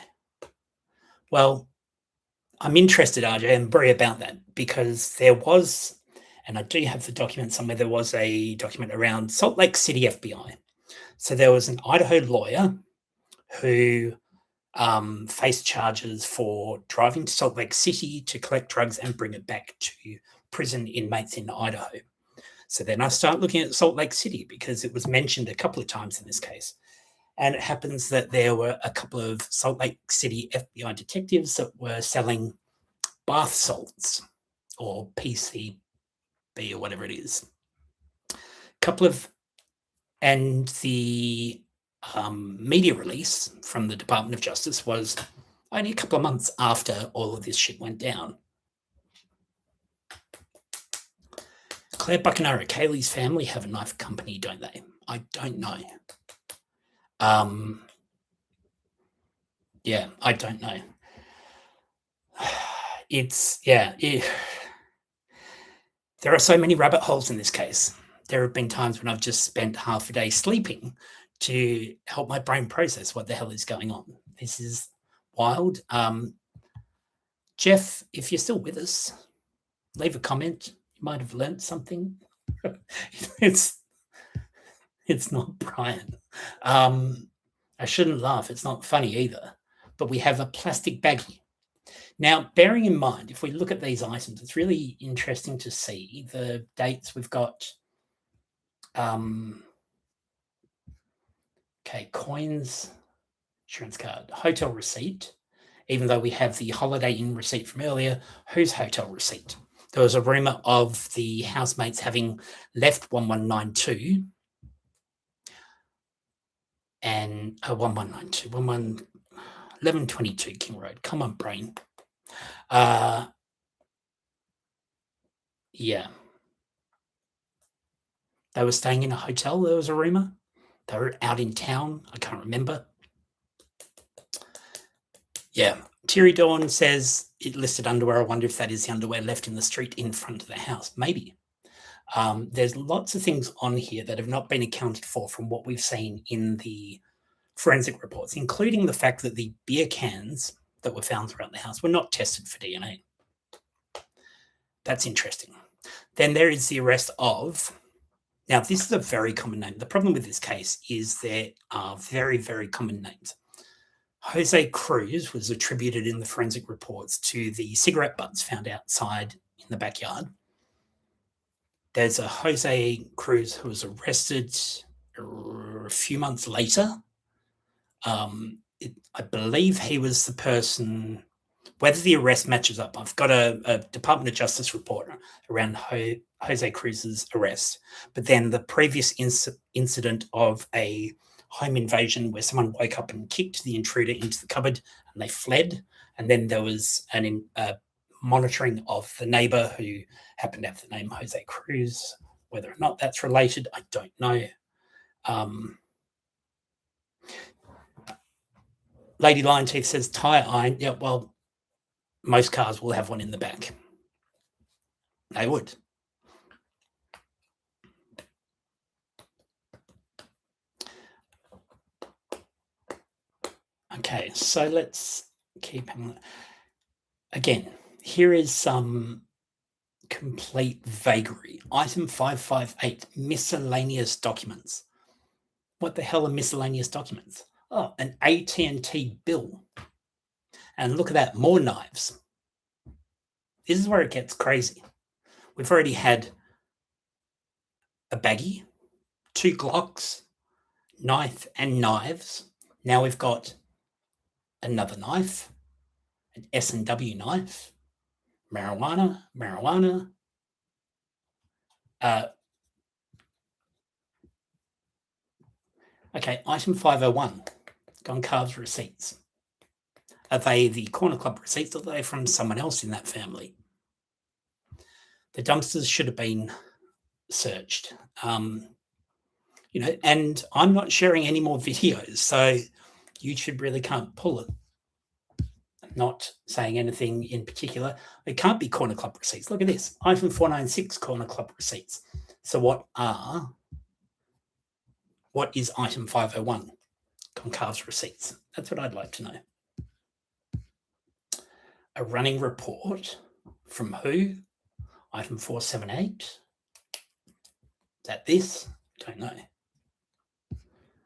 Well, I'm interested, RJ, and Brie, about that, because there was, and I do have the document somewhere, there was a document around Salt Lake City FBI. So there was an Idaho lawyer who face charges for driving to Salt Lake City to collect drugs and bring it back to prison inmates in Idaho. So then I start looking at Salt Lake City because it was mentioned a couple of times in this case. And it happens that there were a couple of Salt Lake City FBI detectives that were selling bath salts or PCB or whatever it is. And the media release from the Department of Justice was only a couple of months after all of this shit went down. Claire Buckenara, Kaylee's family have a knife company, don't they? I don't know. Yeah, I don't know. There are so many rabbit holes in this case. There have been times when I've just spent half a day sleeping to help my brain process what the hell is going on. This is wild. Jeff, if you're still with us, leave a comment. You might have learned something. It's not Brian. I shouldn't laugh. It's not funny either. But we have a plastic baggie. Now, bearing in mind, if we look at these items, it's really interesting to see the dates. We've got, coins, insurance card, hotel receipt, even though we have the Holiday Inn receipt from earlier. Whose hotel receipt? There was a rumor of the housemates having left 1192 and 1192, 1122 King Road. Come on, brain. Yeah. They were staying in a hotel, there was a rumor. They were out in town. I can't remember. Yeah. Terry Dawn says it listed underwear. I wonder if that is the underwear left in the street in front of the house. Maybe. There's lots of things on here that have not been accounted for from what we've seen in the forensic reports, including the fact that the beer cans that were found around the house were not tested for DNA. That's interesting. Then there is the arrest of, now this is a very common name. The problem with this case is there are very, very common names. Jose Cruz was attributed in the forensic reports to the cigarette butts found outside in the backyard. There's a Jose Cruz who was arrested a few months later. I believe he was the person, whether the arrest matches up. I've got a Department of Justice report around Jose Cruz's arrest, but then the previous incident of a home invasion where someone woke up and kicked the intruder into the cupboard and they fled. And then there was an monitoring of the neighbor who happened to have the name Jose Cruz. Whether or not that's related, I don't know. Lady Lion Teeth says tire iron. Yeah, well, most cars will have one in the back. They would. Okay, so let's keep again. Here is some complete vagary. Item 558, miscellaneous documents. What the hell are miscellaneous documents? Oh, an AT&T bill. And look at that, more knives. This is where it gets crazy. We've already had a baggie, 2 Glocks, knife and knives. Now we've got another knife, an S&W knife, marijuana. Okay, item 501, Gun Carves receipts. Are they the Corner Club receipts or are they from someone else in that family? The dumpsters should have been searched. And I'm not sharing any more videos, so YouTube really can't pull it. I'm not saying anything in particular. It can't be Corner Club receipts. Look at this, item 496, Corner Club receipts. So what is item 501? Concav's receipts. That's what I'd like to know. A running report from who? Item 478. Is that this? Don't know.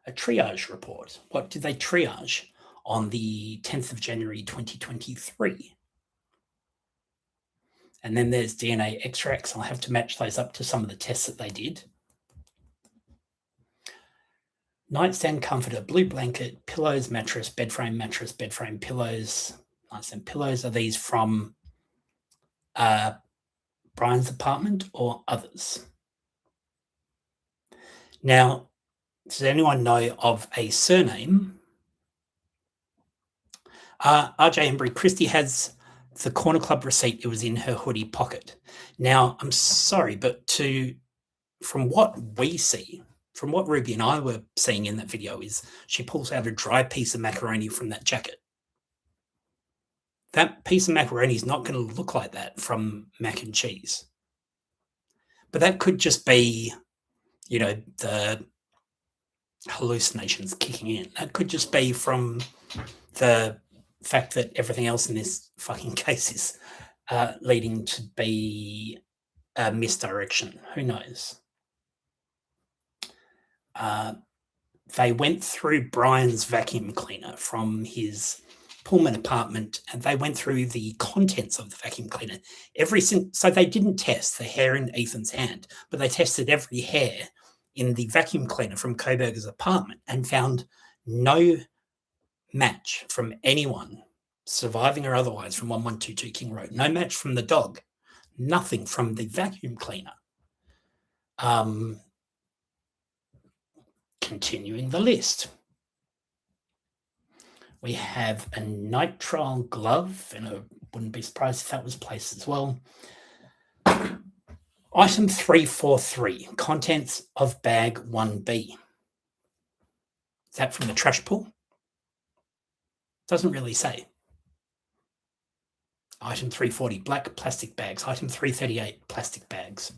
A triage report. What did they triage on the 10th of January 2023. And then there's DNA extracts. I'll have to match those up to some of the tests that they did. Nightstand comforter, blue blanket, pillows, mattress, bed frame, pillows, nightstand pillows. Are these from Brian's apartment or others? Now, does anyone know of a surname? RJ Embry, Christy has the Corner Club receipt. It was in her hoodie pocket. Now, I'm sorry, but from what we see, from what Ruby and I were seeing in that video, is she pulls out a dry piece of macaroni from that jacket. That piece of macaroni is not going to look like that from mac and cheese. But that could just be, the hallucinations kicking in. That could just be from the fact that everything else in this fucking case is leading to be a misdirection. Who knows? They went through Brian's vacuum cleaner from his Pullman apartment, and they went through the contents of the vacuum cleaner. So they didn't test the hair in Ethan's hand, but they tested every hair in the vacuum cleaner from Koberger's apartment and found no match from anyone, surviving or otherwise, from 1122 King Road. No match from the dog. Nothing from the vacuum cleaner. Continuing the list. We have a nitrile glove, and I wouldn't be surprised if that was placed as well. Item 343, contents of bag 1B. Is that from the trash pool? Doesn't really say. Item 340, black plastic bags. Item 338, plastic bags.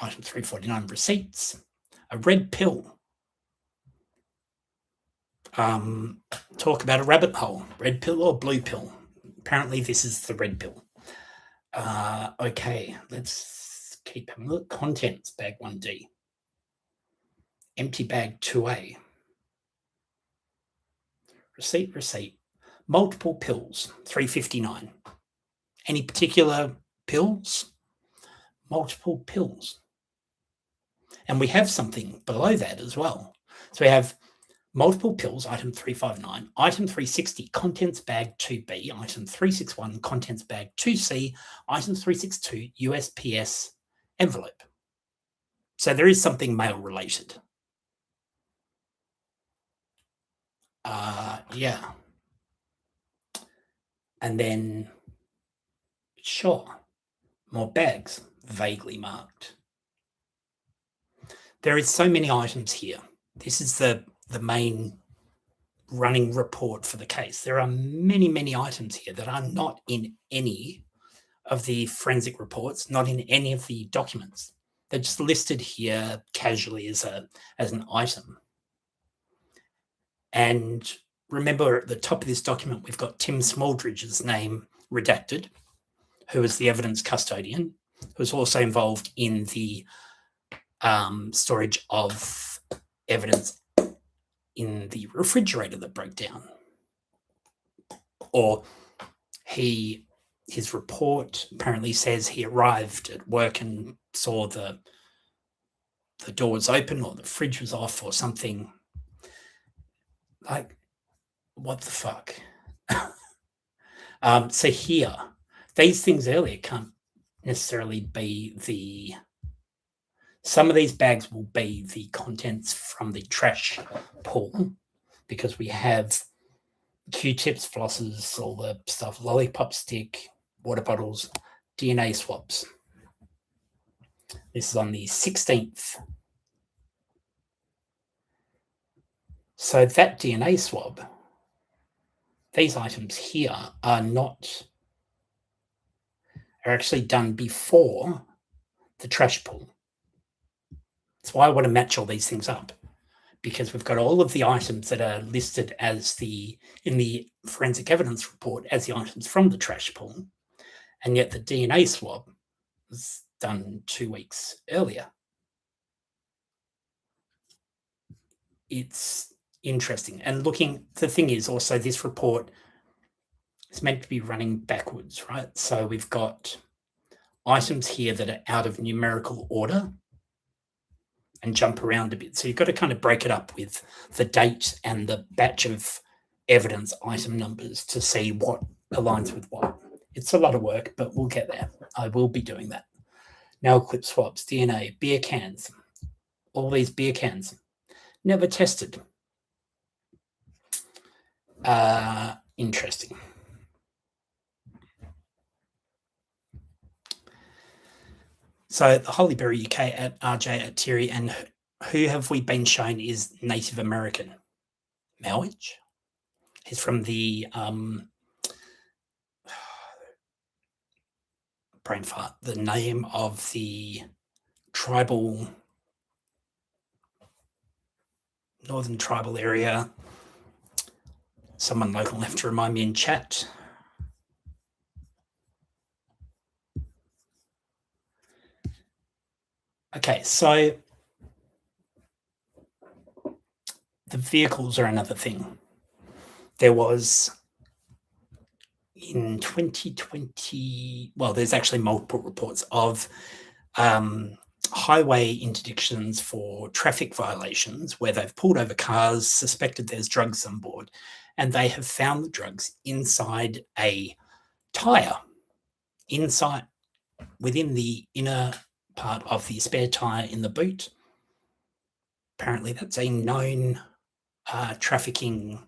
Item 349, receipts. A red pill. Talk about a rabbit hole. Red pill or blue pill? Apparently this is the red pill. Okay, let's keep having a look. Contents, bag 1D. Empty bag 2A. Receipt. Multiple pills, 359. Any particular pills? Multiple pills. And we have something below that as well. So we have multiple pills, item 359, item 360, contents bag 2B, item 361, contents bag 2C, item 362, USPS envelope. So there is something mail related. Yeah. And then, sure, more bags, vaguely marked. There is so many items here. This is the main running report for the case. There are many, many items here that are not in any of the forensic reports, not in any of the documents. They're just listed here casually as an item. And remember, at the top of this document, we've got Tim Smaldridge's name redacted, who is the evidence custodian, who's also involved in the storage of evidence in the refrigerator that broke down. Or his report apparently says he arrived at work and saw the door was open or the fridge was off or something. Like, what the fuck? So here, these things earlier can't necessarily be some of these bags will be the contents from the trash pool, because we have Q-tips, flosses, all the stuff, lollipop stick, water bottles, DNA swabs. This is on the 16th. So that DNA swab, these items here are actually done before the trash pool. That's why I want to match all these things up, because we've got all of the items that are listed as in the forensic evidence report as the items from the trash pool, and yet the DNA swab was done 2 weeks earlier. It's interesting. And looking, the thing is also this report is meant to be running backwards, right? So we've got items here that are out of numerical order and jump around a bit. So you've got to kind of break it up with the date and the batch of evidence item numbers to see what aligns with what. It's a lot of work, but we'll get there. I will be doing that. Nail clip swabs, DNA, beer cans, all these beer cans, never tested. Interesting. So the Hollyberry UK at RJ at Thierry, and who have we been shown is Native American? Mowich? He's from the brain fart, the name of the tribal, northern tribal area. Someone local will have to remind me in chat. Okay, so the vehicles are another thing. There was in 2020, well, there's actually multiple reports of highway interdictions for traffic violations where they've pulled over cars, suspected there's drugs on board, and they have found the drugs inside a tyre, inside within the inner part of the spare tyre in the boot. Apparently that's a known trafficking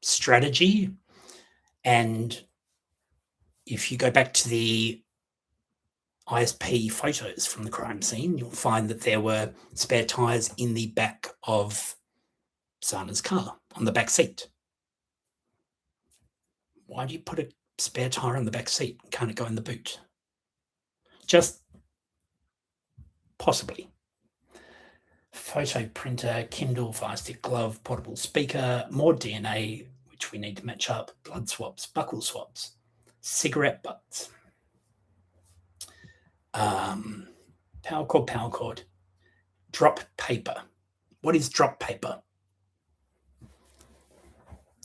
strategy. And if you go back to the ISP photos from the crime scene, you'll find that there were spare tyres in the back of Sana's car, on the back seat. Why do you put a spare tyre on the back seat? Can't it go in the boot? Just possibly. Photo printer, Kindle, Fire Stick glove, portable speaker, more DNA, which we need to match up, blood swabs, buckle swabs, cigarette butts, power cord, drop paper. What is drop paper?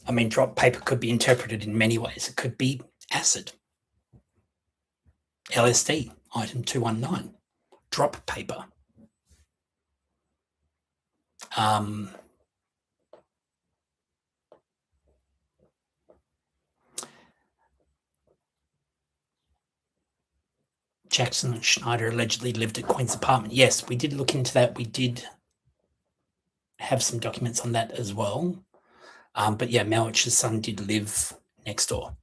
I mean, drop paper could be interpreted in many ways. It could be acid, LSD, item 219, drop paper. Jackson and Schneider allegedly lived at Queen's apartment. Yes, we did look into that. We did have some documents on that as well. But yeah, Malwich's son did live next door.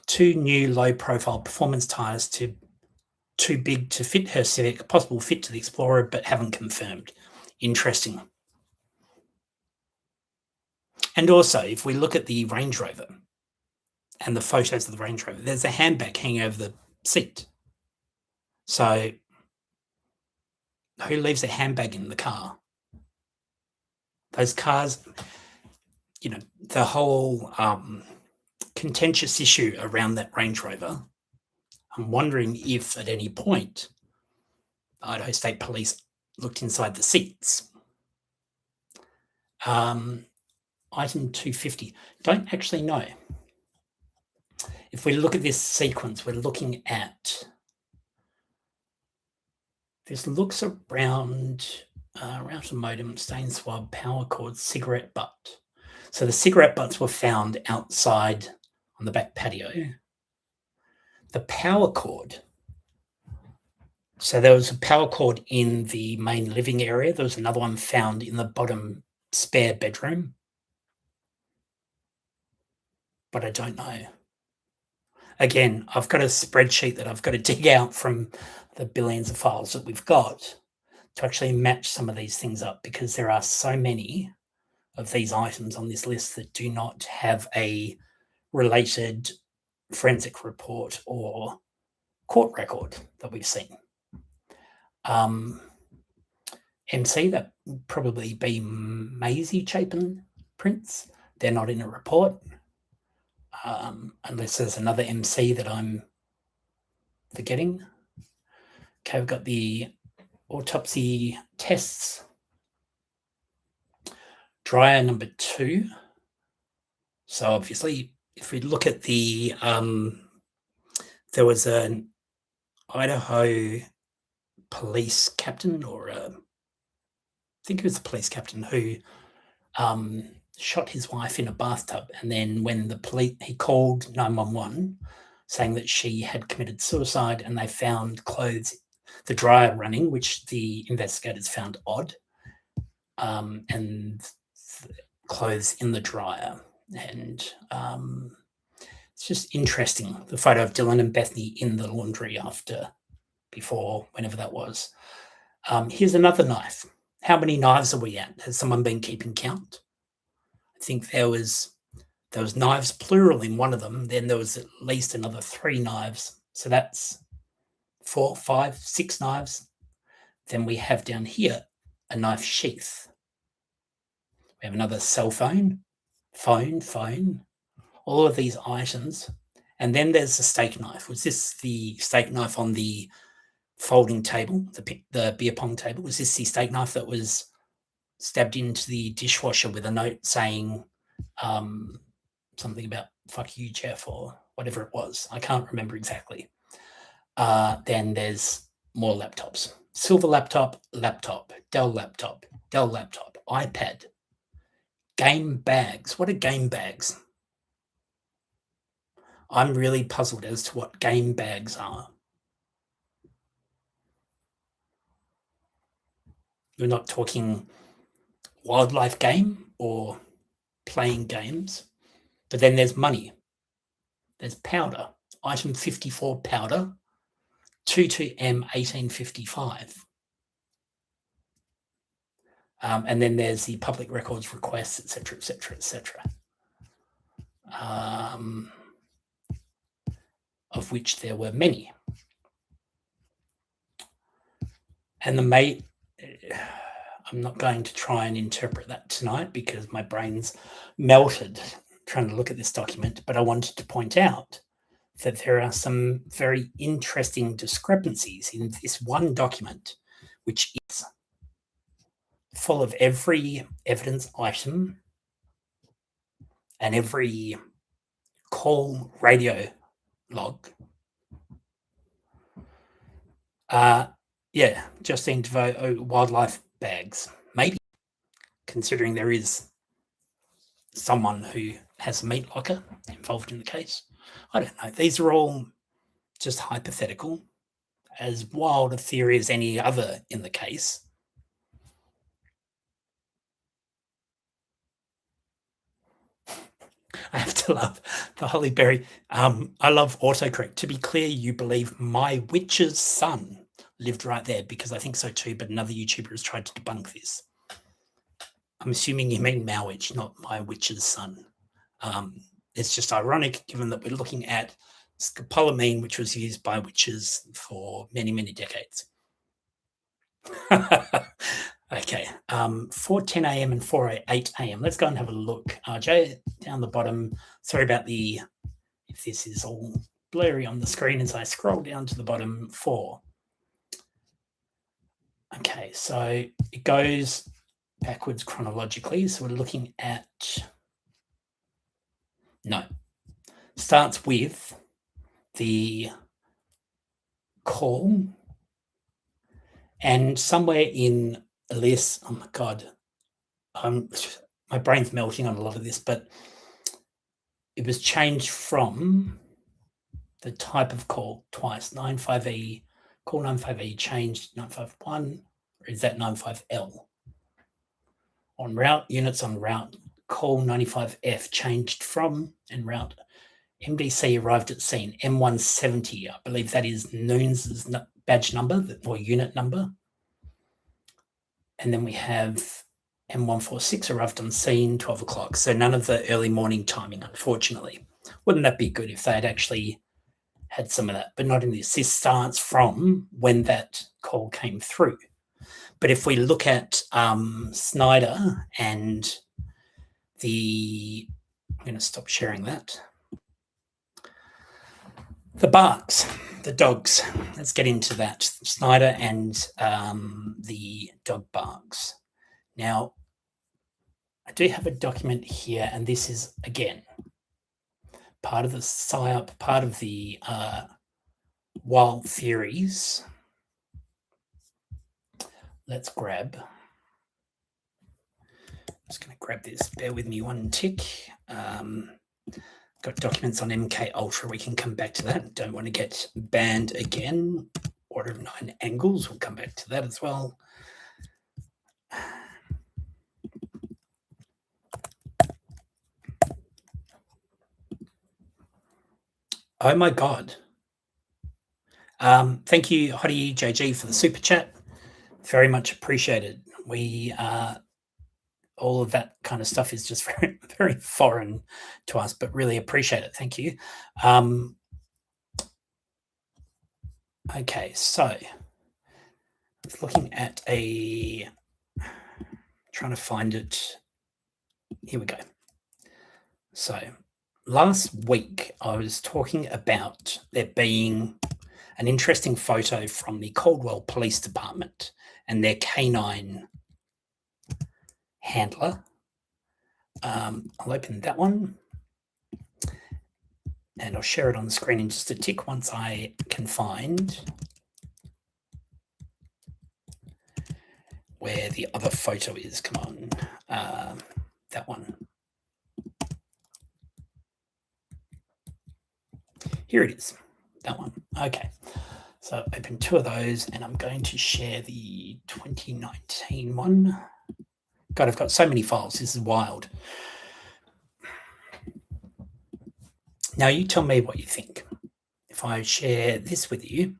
Two new low-profile performance tyres too big to fit her Civic, possible fit to the Explorer, but haven't confirmed. Interesting. And also, if we look at the Range Rover and the photos of the Range Rover, there's a handbag hanging over the seat. So who leaves a handbag in the car? Those cars, you know, the whole contentious issue around that Range Rover, I'm wondering if at any point Idaho State Police looked inside the seats. Item 250, don't actually know. If we look at this sequence, we're looking at, this looks around router modem, stain swab, power cord, cigarette butt. So the cigarette butts were found outside on the back patio. The power cord, so there was a power cord in the main living area. There was another one found in the bottom spare bedroom. But I don't know. Again, I've got a spreadsheet that I've got to dig out from the billions of files that we've got to actually match some of these things up, because there are so many of these items on this list that do not have a related forensic report or court record that we've seen. MC, that would probably be Maisie Chapin prints. They're not in a report. Unless there's another MC that I'm forgetting. Okay, we've got the autopsy tests. Dryer number 2. So obviously, if we look at the, there was an Idaho police captain, or I think it was the police captain, who shot his wife in a bathtub, and then when the police, he called 911 saying that she had committed suicide, and they found clothes, the dryer running, which the investigators found odd, and clothes in the dryer. And it's just interesting, the photo of Dylan and Bethany in the laundry before, whenever that was. Here's another knife. How many knives are we at? Has someone been keeping count? I think there was knives plural in one of them. Then there was at least another 3 knives. So that's 4, 5, 6 knives. Then we have down here a knife sheath. We have another cell phone, phone, all of these items. And then there's the steak knife. Was this the steak knife on the folding table, the beer pong table? Was this the steak knife that was stabbed into the dishwasher with a note saying something about "fuck you, Jeff," or whatever it was? I can't remember exactly. Then there's more laptops. Silver laptop, Dell laptop, iPad, game bags. What are game bags? I'm really puzzled as to what game bags are. We're not talking wildlife game or playing games, but then there's money. There's powder, item 54 powder, 22M 1855. And then there's the public records requests, etc., etc., etc. Of which there were many. And I'm not going to try and interpret that tonight because my brain's melted trying to look at this document, but I wanted to point out that there are some very interesting discrepancies in this one document, which is full of every evidence item and every call radio log. Justine DeVoe, wildlife bags, maybe, considering there is someone who has a meat locker involved in the case. I don't know. These are all just hypothetical, as wild a theory as any other in the case. I have to love the Holly Berry. I love autocorrect. To be clear, you believe my witch's son lived right there, because I think so too, but another YouTuber has tried to debunk this. I'm assuming you mean Mowitch, not my witch's son. It's just ironic given that we're looking at scopolamine, which was used by witches for many, many decades. Okay, 4:10 a.m. and 4:08 a.m. Let's go and have a look. RJ, down the bottom. Sorry about if this is all blurry on the screen as I scroll down to the bottom. 4. Okay, so it goes backwards chronologically. So we're looking at, starts with the call, and somewhere in Elias, oh my God, my brain's melting on a lot of this, but it was changed from the type of call twice. 95E, call 95E changed 951, or is that 95L? On route, units on route, call 95F changed from, and route MDC arrived at scene, M170, I believe that is Noon's badge number or unit number. And then we have M146 arrived on scene, 12 o'clock. So none of the early morning timing, unfortunately. Wouldn't that be good if they had actually had some of that? But not in this. This starts from when that call came through. But if we look at Snyder and I'm going to stop sharing that. The Barks. the dogs. Let's get into that. Snyder and the dog barks. Now, I do have a document here, and this is, again, part of the PSYOP, part of the wild theories. Let's grab. I'm just going to grab this. Bear with me one tick. Got documents on MK Ultra. We can come back to that. Don't want to get banned again. Order of 9 angles. We'll come back to that as well. Oh my God. Thank you, Hottie JG, for the super chat. Very much appreciated. We all of that kind of stuff is just very, very foreign to us, but really appreciate it. Thank you. Okay, so looking at trying to find it. Here we go. So last week I was talking about there being an interesting photo from the Caldwell Police Department and their canine handler. I'll open that one and I'll share it on the screen in just a tick once I can find where the other photo is. Come on, that one. Here it is, that one. Okay, so open 2 of those and I'm going to share the 2019 one. God, I've got so many files. This is wild. Now you tell me what you think. If I share this with you,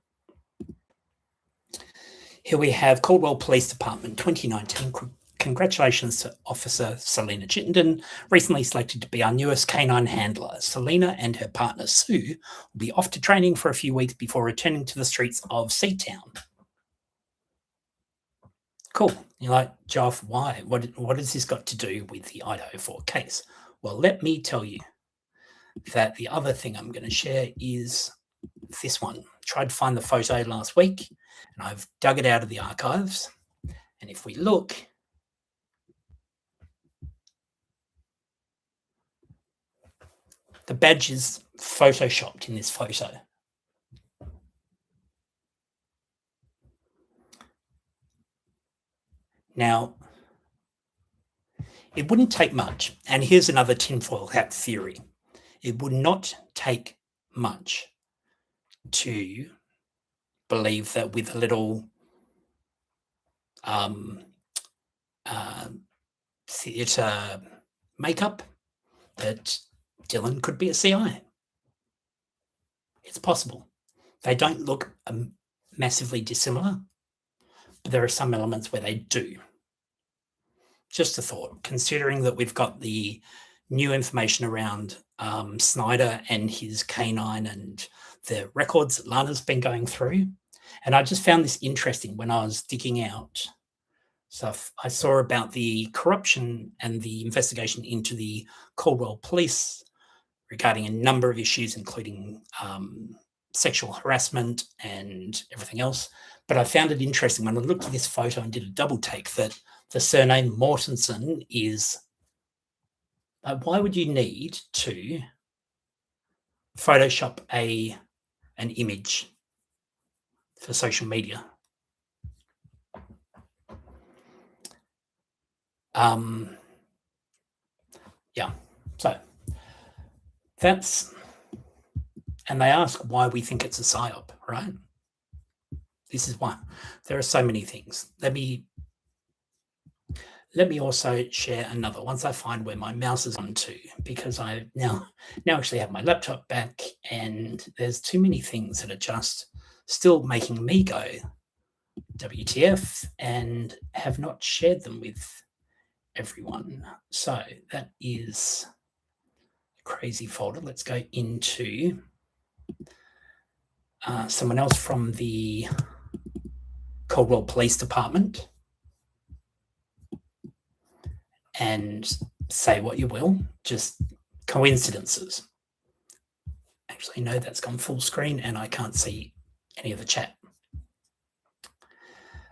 here we have Caldwell Police Department 2019. Congratulations to Officer Selena Chittenden, recently selected to be our newest canine handler. Selena and her partner Sue will be off to training for a few weeks before returning to the streets of Seatown. Cool. You're like, Joff, why? What has this got to do with the Idaho 4 case? Well, let me tell you that the other thing I'm going to share is this one. Tried to find the photo last week, and I've dug it out of the archives. And if we look, the badge is photoshopped in this photo. Now, it wouldn't take much, and here's another tinfoil hat theory. It would not take much to believe that with a little theatre makeup that Dylan could be a CI. It's possible. They don't look massively dissimilar, but there are some elements where they do. Just a thought, considering that we've got the new information around Snyder and his canine and the records that Lana's been going through. And I just found this interesting when I was digging out stuff. I saw about the corruption and the investigation into the Caldwell police regarding a number of issues, including sexual harassment and everything else. But I found it interesting when I looked at this photo and did a double take that the surname Mortensen is, why would you need to Photoshop an image for social media? Yeah, so that's, and they ask why we think it's a PSYOP, right? This is one. There are so many things. Let me also share another once I find where my mouse is on to, because I now actually have my laptop back and there's too many things that are just still making me go WTF and have not shared them with everyone. So that is a crazy folder. Let's go into someone else from the Caldwell Police Department and say what you will, just coincidences. So you know that's gone full screen and I can't see any of the chat.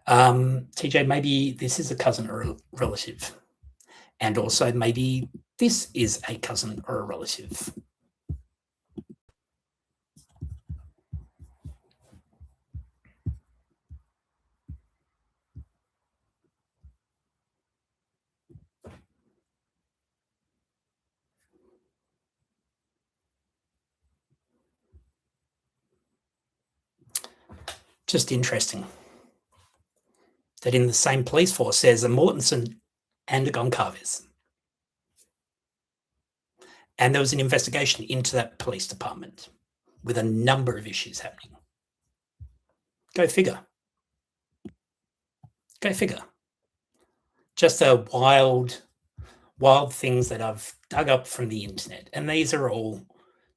TJ, maybe this is a cousin or a relative. And also maybe this is a cousin or a relative. Just interesting that in the same police force there's a Mortensen and a Goncalves. And there was an investigation into that police department with a number of issues happening. Go figure. Go figure. Just a wild things that I've dug up from the internet. And these are all,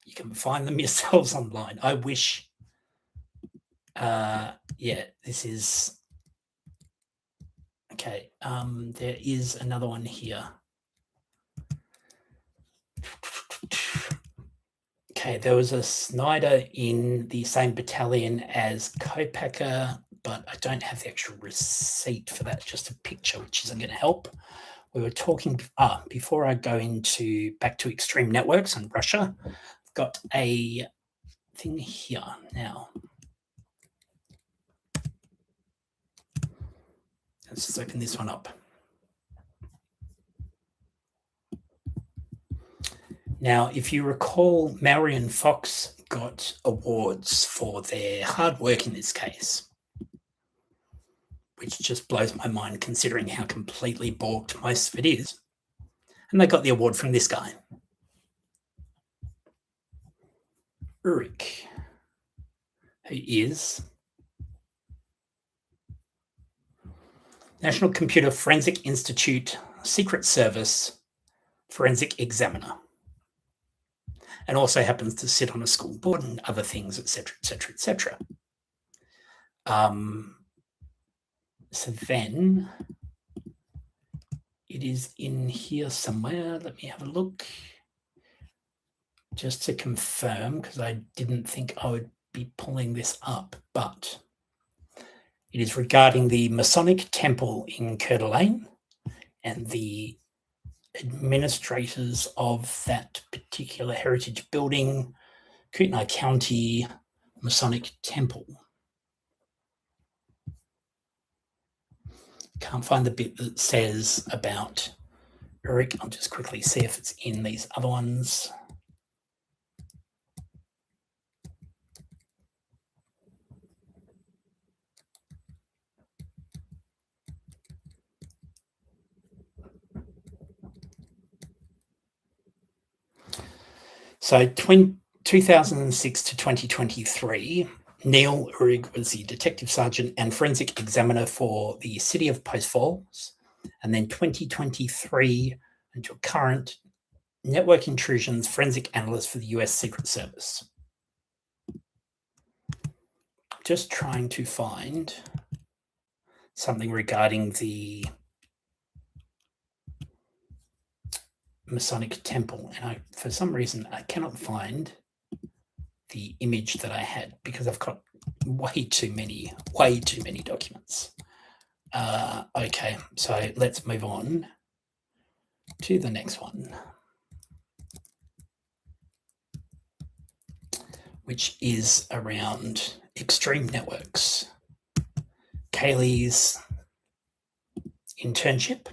you can find them yourselves online. I wish, this is, okay. There is another one here. Okay, there was a Snyder in the same battalion as Kopacker, but I don't have the actual receipt for that, just a picture, which isn't going to help. We were talking, before I go back to Extreme Networks and Russia, I've got a thing here now. Let's just open this one up. Now, if you recall, Maori and Fox got awards for their hard work in this case, which just blows my mind considering how completely balked most of it is. And they got the award from this guy, Ulrich, who is National Computer Forensic Institute Secret Service Forensic Examiner, and also happens to sit on a school board and other things, etc., etc., etc. So then it is in here somewhere. Let me have a look just to confirm, because I didn't think I would be pulling this up, but it is regarding the Masonic Temple in Coeur d'Alene and the administrators of that particular heritage building, Kootenai County Masonic Temple. Can't find the bit that says about Ulrich. I'll just quickly see if it's in these other ones. So 2006 to 2023, Neil Ulrich was the detective sergeant and forensic examiner for the city of Post Falls. And then 2023 until current, network intrusions forensic analyst for the US Secret Service. Just trying to find something regarding the Masonic Temple, and for some reason I cannot find the image that I had because I've got way too many documents. Okay, so let's move on to the next one, which is around Extreme Networks. Kaylee's internship.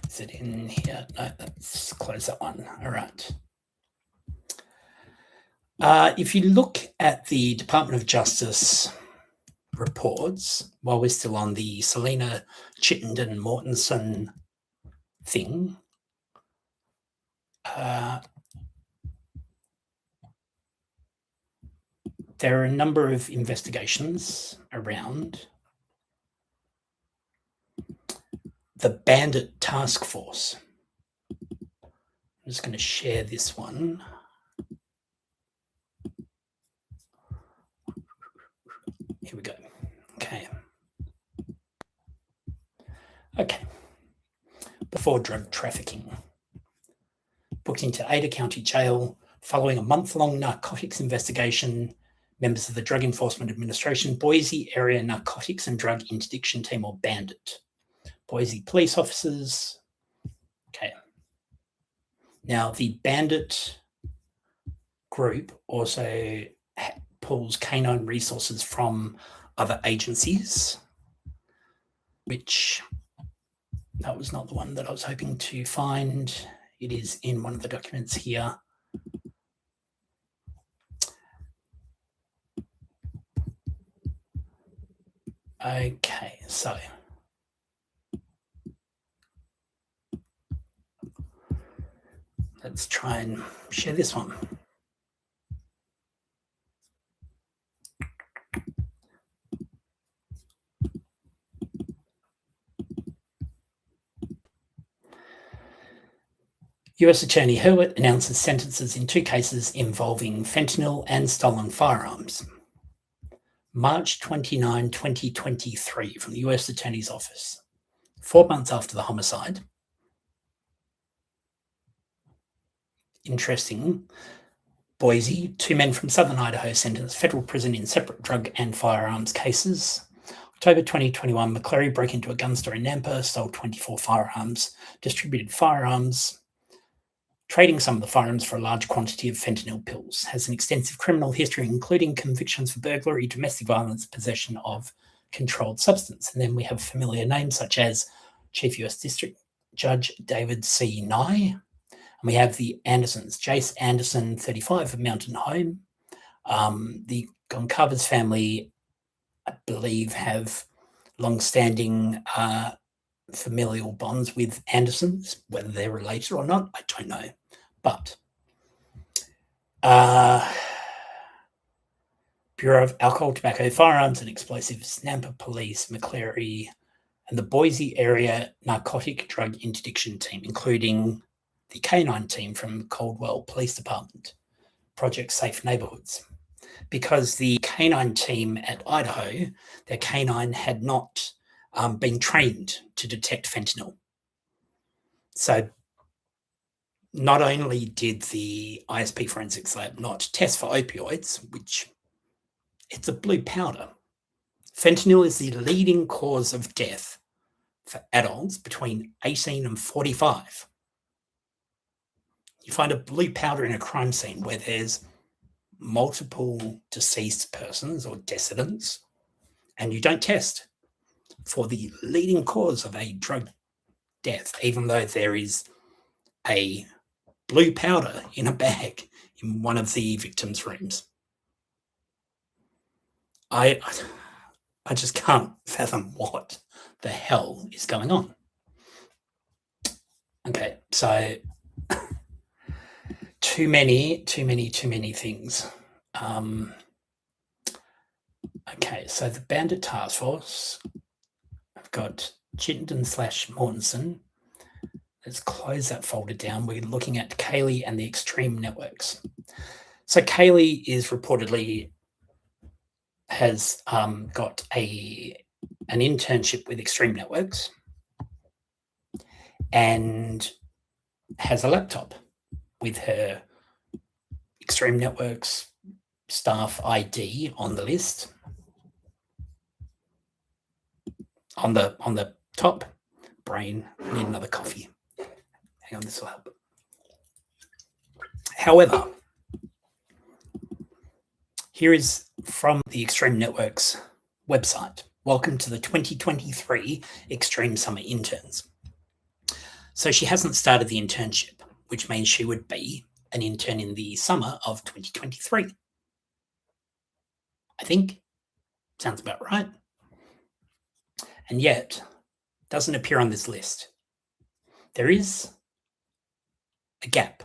Is it in here? No, let's close that one. All right. If you look at the Department of Justice reports, while we're still on the Selena Chittenden Mortensen thing, there are a number of investigations around the Bandit Task Force. I'm just going to share this one. Here we go. Okay. Okay. Before drug trafficking. booked into Ada County Jail following a month-long narcotics investigation. Members of the Drug Enforcement Administration, Boise Area Narcotics and Drug Interdiction Team, or BANDIT. Boise police officers. Okay. Now, the BANDIT group also pulls canine resources from other agencies, which that was not the one that I was hoping to find. It is in one of the documents here. Okay, so let's try and share this one. US Attorney Hurwitz announces sentences in 2 cases involving fentanyl and stolen firearms. March 29, 2023, from the US Attorney's Office. 4 months after the homicide. Interesting. Boise, 2 men from southern Idaho sentenced federal prison in separate drug and firearms cases. October 2021, McCleary broke into a gun store in Nampa, stole 24 firearms, distributed firearms, trading some of the firearms for a large quantity of fentanyl pills. Has an extensive criminal history, including convictions for burglary, domestic violence, possession of controlled substance. And then we have familiar names such as Chief US District Judge David C. Nye. And we have the Andersons, Jace Anderson, 35, of Mountain Home. The Goncalves family, I believe, have long-standing familial bonds with Andersons. Whether they're related or not, I don't know. But Bureau of Alcohol, Tobacco, Firearms and Explosives, Nampa Police, McCleary, and the Boise Area Narcotic Drug Interdiction Team, including the K9 team from Caldwell Police Department, Project Safe Neighborhoods. Because the K9 team at Idaho, their K9 had not been trained to detect fentanyl. So not only did the ISP Forensics Lab not test for opioids, which it's a blue powder. Fentanyl is the leading cause of death for adults between 18 and 45. You find a blue powder in a crime scene where there's multiple deceased persons or decedents, and you don't test for the leading cause of a drug death, even though there is a blue powder in a bag in one of the victims' rooms. I just can't fathom what the hell is going on. Okay, so too many things. Okay, so the Bandit Task Force, I've got Chittenden/Mortensen. Let's close that folder down. We're looking at Kaylee and the Extreme Networks. So Kaylee is reportedly has got an internship with Extreme Networks and has a laptop with her Extreme Networks staff ID on the list. On the top, brain, I need another coffee. Hang on, this will help. However, here is from the Extreme Networks website. Welcome to the 2023 Extreme Summer Interns. So she hasn't started the internship, which means she would be an intern in the summer of 2023. I think. Sounds about right. And yet, doesn't appear on this list. There is a gap,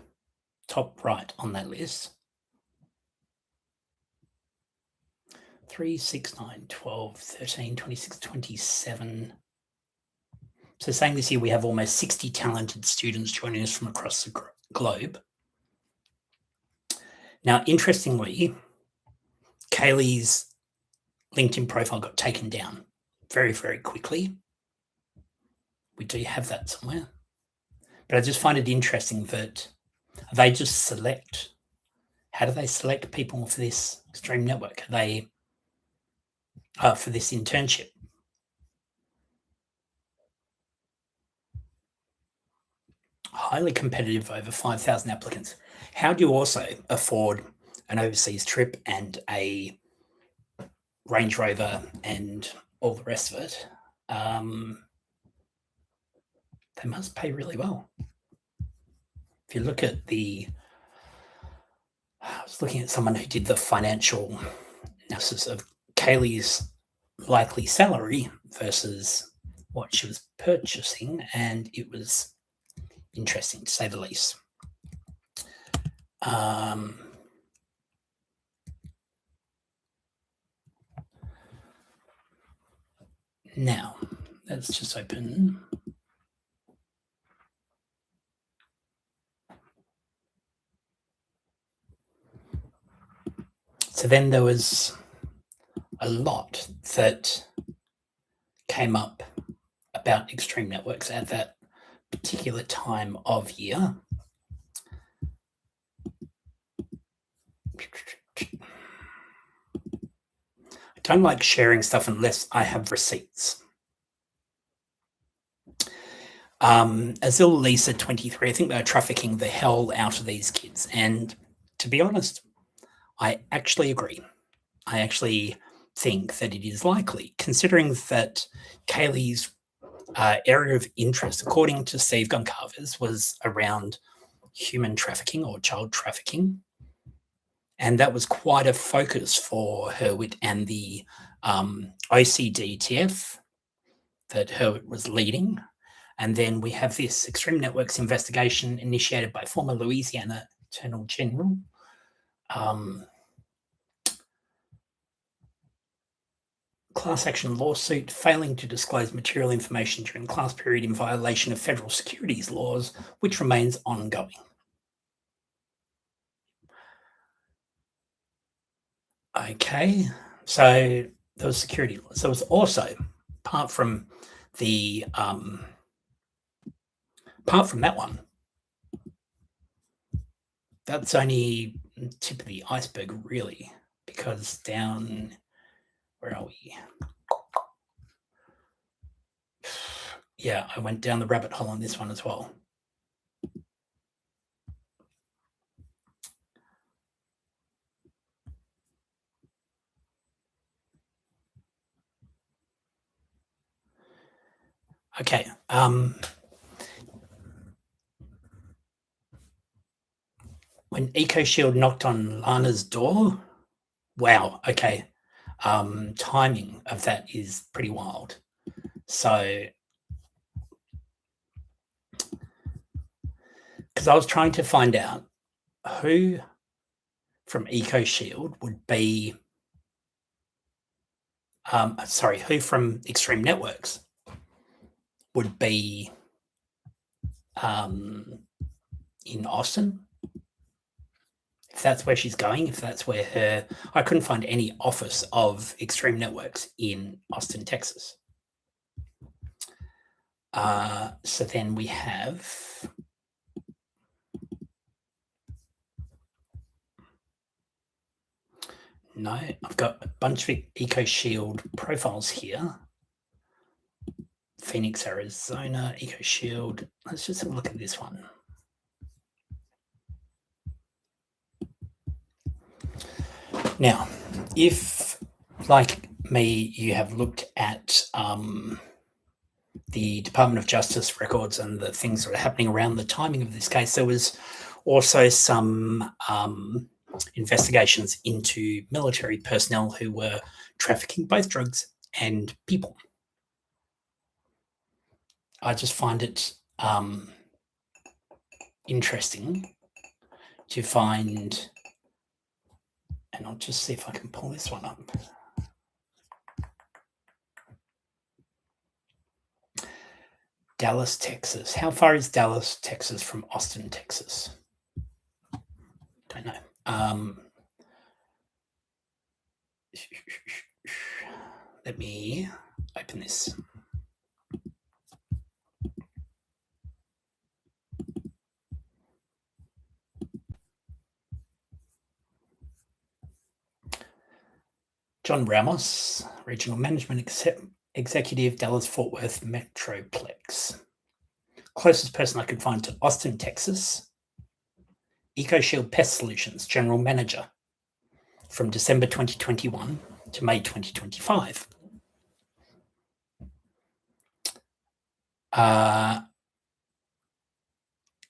top right on that list. 3, 6, 9, 12, 13, 26, 27. So saying this year we have almost 60 talented students joining us from across the globe. Now, interestingly, Kaylee's LinkedIn profile got taken down very, very quickly. We do have that somewhere. But I just find it interesting that They just select. How do they select people for this Extreme Network? Are they for this internship? Highly competitive, over 5,000 applicants. How do you also afford an overseas trip and a Range Rover and all the rest of it? They must pay really well. If you look at I was looking at someone who did the financial analysis of Kaylee's likely salary versus what she was purchasing, and it was interesting to say the least. Now, let's just open. So then there was a lot that came up about Extreme Networks at that particular time of year. I don't like sharing stuff unless I have receipts. Azil Lisa 23, I think they're trafficking the hell out of these kids. And to be honest, I actually agree. I actually think that it is likely, considering that Kaylee's area of interest, according to Steve Goncalves, was around human trafficking or child trafficking. And that was quite a focus for Hurwitz and the OCDTF that Hurwitz was leading. And then we have this Extreme Networks investigation initiated by former Louisiana Attorney General. Class action lawsuit failing to disclose material information during class period in violation of federal securities laws, which remains ongoing. Okay, so those security laws. There was also, apart from that one, that's only tip of the iceberg, really, because down, where are we? Yeah, I went down the rabbit hole on this one as well. Okay. When EcoShield knocked on Lana's door, wow, okay. Timing of that is pretty wild. So, because I was trying to find out who from EcoShield would be, who from Extreme Networks would be in Austin, if that's where she's going, if that's where I couldn't find any office of Extreme Networks in Austin, Texas. So then we have no, I've got a bunch of EcoShield profiles here. Phoenix, Arizona, EcoShield. Let's just have a look at this one. Now, if, like me, you have looked at the Department of Justice records and the things that are happening around the timing of this case, there was also some investigations into military personnel who were trafficking both drugs and people. I just find it interesting to find, and I'll just see if I can pull this one up. Dallas, Texas. How far is Dallas, Texas from Austin, Texas? Don't know. Let me open this. John Ramos, Regional Management Executive, Dallas-Fort Worth Metroplex. Closest person I could find to Austin, Texas. EcoShield Pest Solutions, General Manager, from December 2021 to May 2025.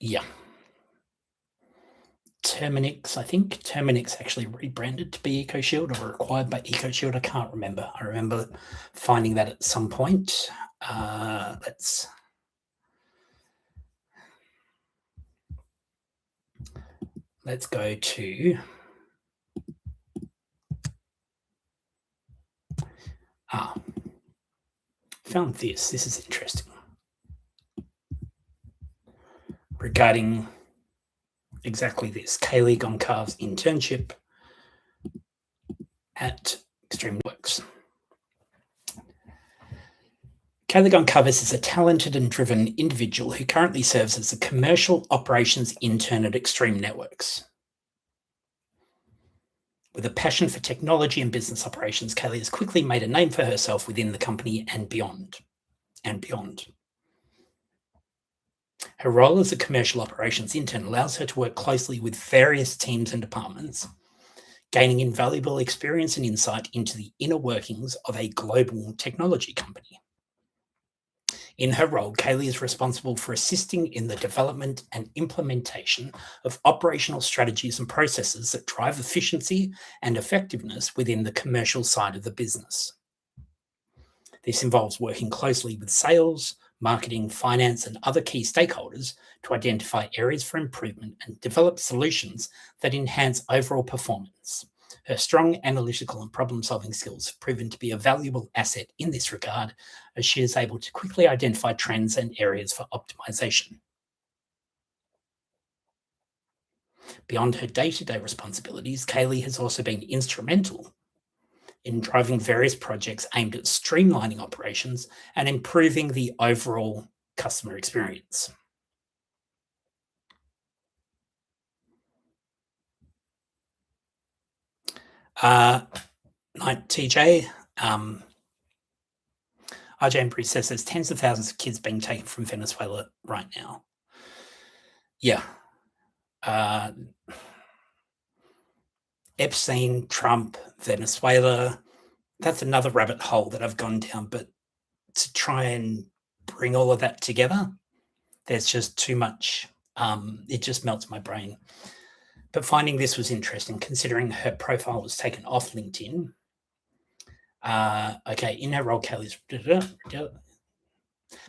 Yeah. Terminix, I think. Terminix actually rebranded to be EcoShield or acquired by EcoShield. I can't remember. I remember finding that at some point. Let's go to found this. This is interesting. Regarding exactly this, Kaylee Goncalves internship at Extreme Networks. Kaylee Goncalves is a talented and driven individual who currently serves as a commercial operations intern at Extreme Networks. With a passion for technology and business operations, Kaylee has quickly made a name for herself within the company and beyond. Her role as a commercial operations intern allows her to work closely with various teams and departments, gaining invaluable experience and insight into the inner workings of a global technology company. In her role, Kaylee is responsible for assisting in the development and implementation of operational strategies and processes that drive efficiency and effectiveness within the commercial side of the business. This involves working closely with sales, marketing, finance, and other key stakeholders to identify areas for improvement and develop solutions that enhance overall performance. Her strong analytical and problem-solving skills have proven to be a valuable asset in this regard, as she is able to quickly identify trends and areas for optimization. Beyond her day-to-day responsibilities, Kaylee has also been instrumental in driving various projects aimed at streamlining operations and improving the overall customer experience. TJ, RJ Embry says there's tens of thousands of kids being taken from Venezuela right now. Yeah. Epstein, Trump, Venezuela, that's another rabbit hole that I've gone down, but to try and bring all of that together, there's just too much. It just melts my brain. But finding this was interesting, considering her profile was taken off LinkedIn. Okay, in her role, Kaylee's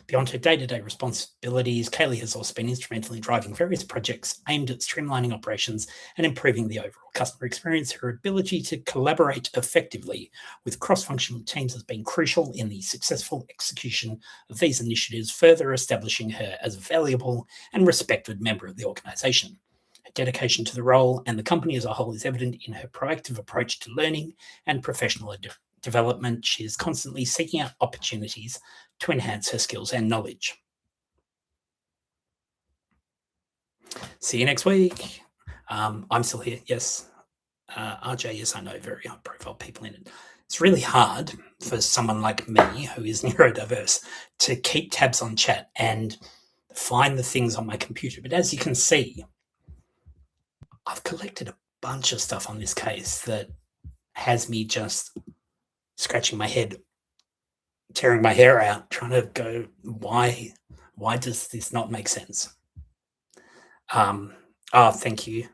beyond her day-to-day responsibilities, Kaylee has also been instrumental in driving various projects aimed at streamlining operations and improving the overall customer experience. Her ability to collaborate effectively with cross-functional teams has been crucial in the successful execution of these initiatives, further establishing her as a valuable and respected member of the organization. Her dedication to the role and the company as a whole is evident in her proactive approach to learning and professional development. She is constantly seeking out opportunities to enhance her skills and knowledge. See you next week. I'm still here, yes. RJ, yes, I know, very high profile people in it. It's really hard for someone like me, who is neurodiverse, to keep tabs on chat and find the things on my computer. But as you can see, I've collected a bunch of stuff on this case that has me just scratching my head, tearing my hair out, trying to go, why does this not make sense? Thank you.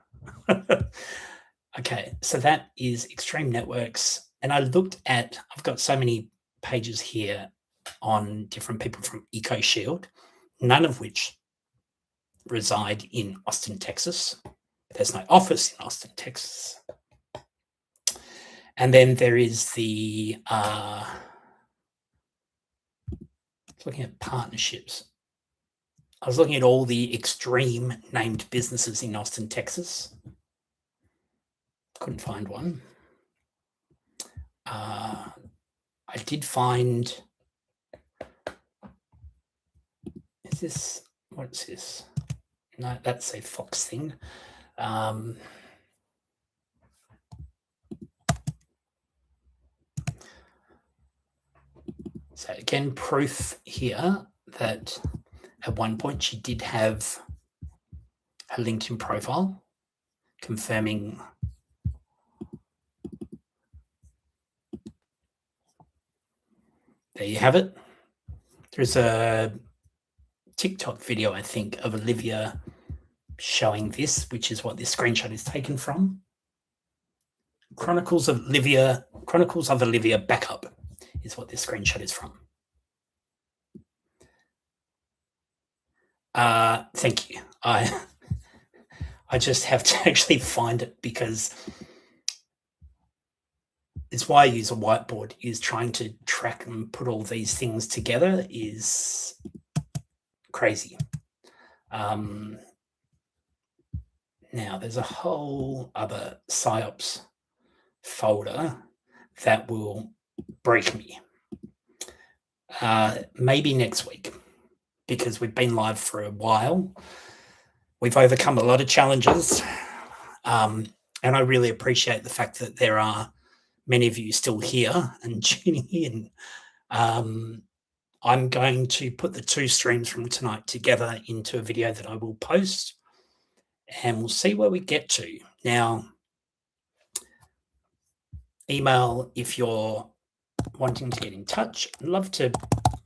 Okay, so that is Extreme Networks. And I've got so many pages here on different people from EcoShield, none of which reside in Austin, Texas. There's no office in Austin, Texas. And then there is the looking at partnerships. I was looking at all the Extreme named businesses in Austin, Texas. Couldn't find one. I did find, what's this? No, that's a Fox thing. So again, proof here that at one point she did have her LinkedIn profile confirming there you have it. There's a TikTok video, I think, of Olivia showing this, which is what this screenshot is taken from. Chronicles of Olivia backup is what this screenshot is from. Thank you. I just have to actually find it because it's why I use a whiteboard, is trying to track and put all these things together is crazy. Now, there's a whole other PsyOps folder that will break me. Maybe next week, because we've been live for a while. We've overcome a lot of challenges. And I really appreciate the fact that there are many of you still here and tuning in. I'm going to put the two streams from tonight together into a video that I will post, and we'll see where we get to. Now, email if you're wanting to get in touch. I'd love to.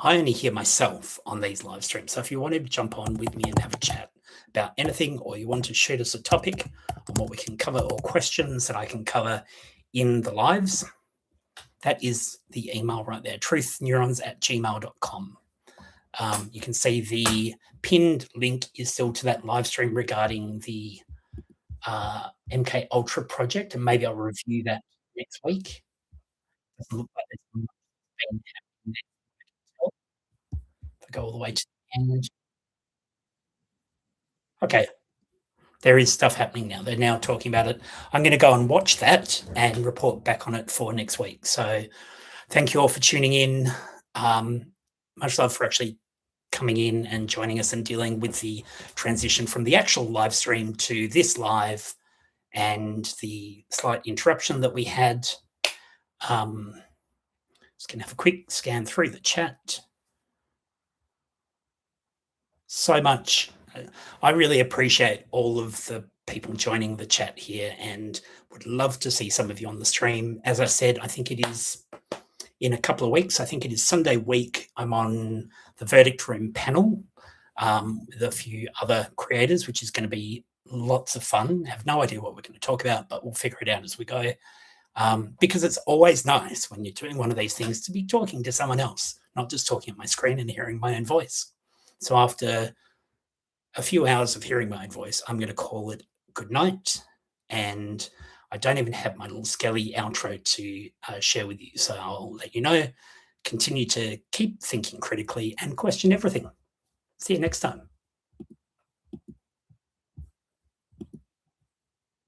I only hear myself on these live streams, so if you want to jump on with me and have a chat about anything, or you want to shoot us a topic on what we can cover or questions that I can cover in the lives, that is the email right there, truthneurons@gmail.com. You can see the pinned link is still to that live stream regarding the MK Ultra project, and maybe I'll review that next week. Doesn't look like there's much been happening there. If I go all the way to the end. Okay, there is stuff happening now. They're now talking about it. I'm going to go and watch that and report back on it for next week. So thank you all for tuning in. Much love for actually coming in and joining us and dealing with the transition from the actual live stream to this live and the slight interruption that we had. Just going to have a quick scan through the chat. So much. I really appreciate all of the people joining the chat here and would love to see some of you on the stream. As I said, I think it is in a couple of weeks. I think it is Sunday week. I'm on the Verdict Room panel with a few other creators, which is going to be lots of fun. I have no idea what we're going to talk about, but we'll figure it out as we go. Because it's always nice when you're doing one of these things to be talking to someone else, not just talking at my screen and hearing my own voice. So after a few hours of hearing my own voice, I'm going to call it good night. And I don't even have my little Skelly outro to share with you. So I'll let you know. Continue to keep thinking critically and question everything. See you next time.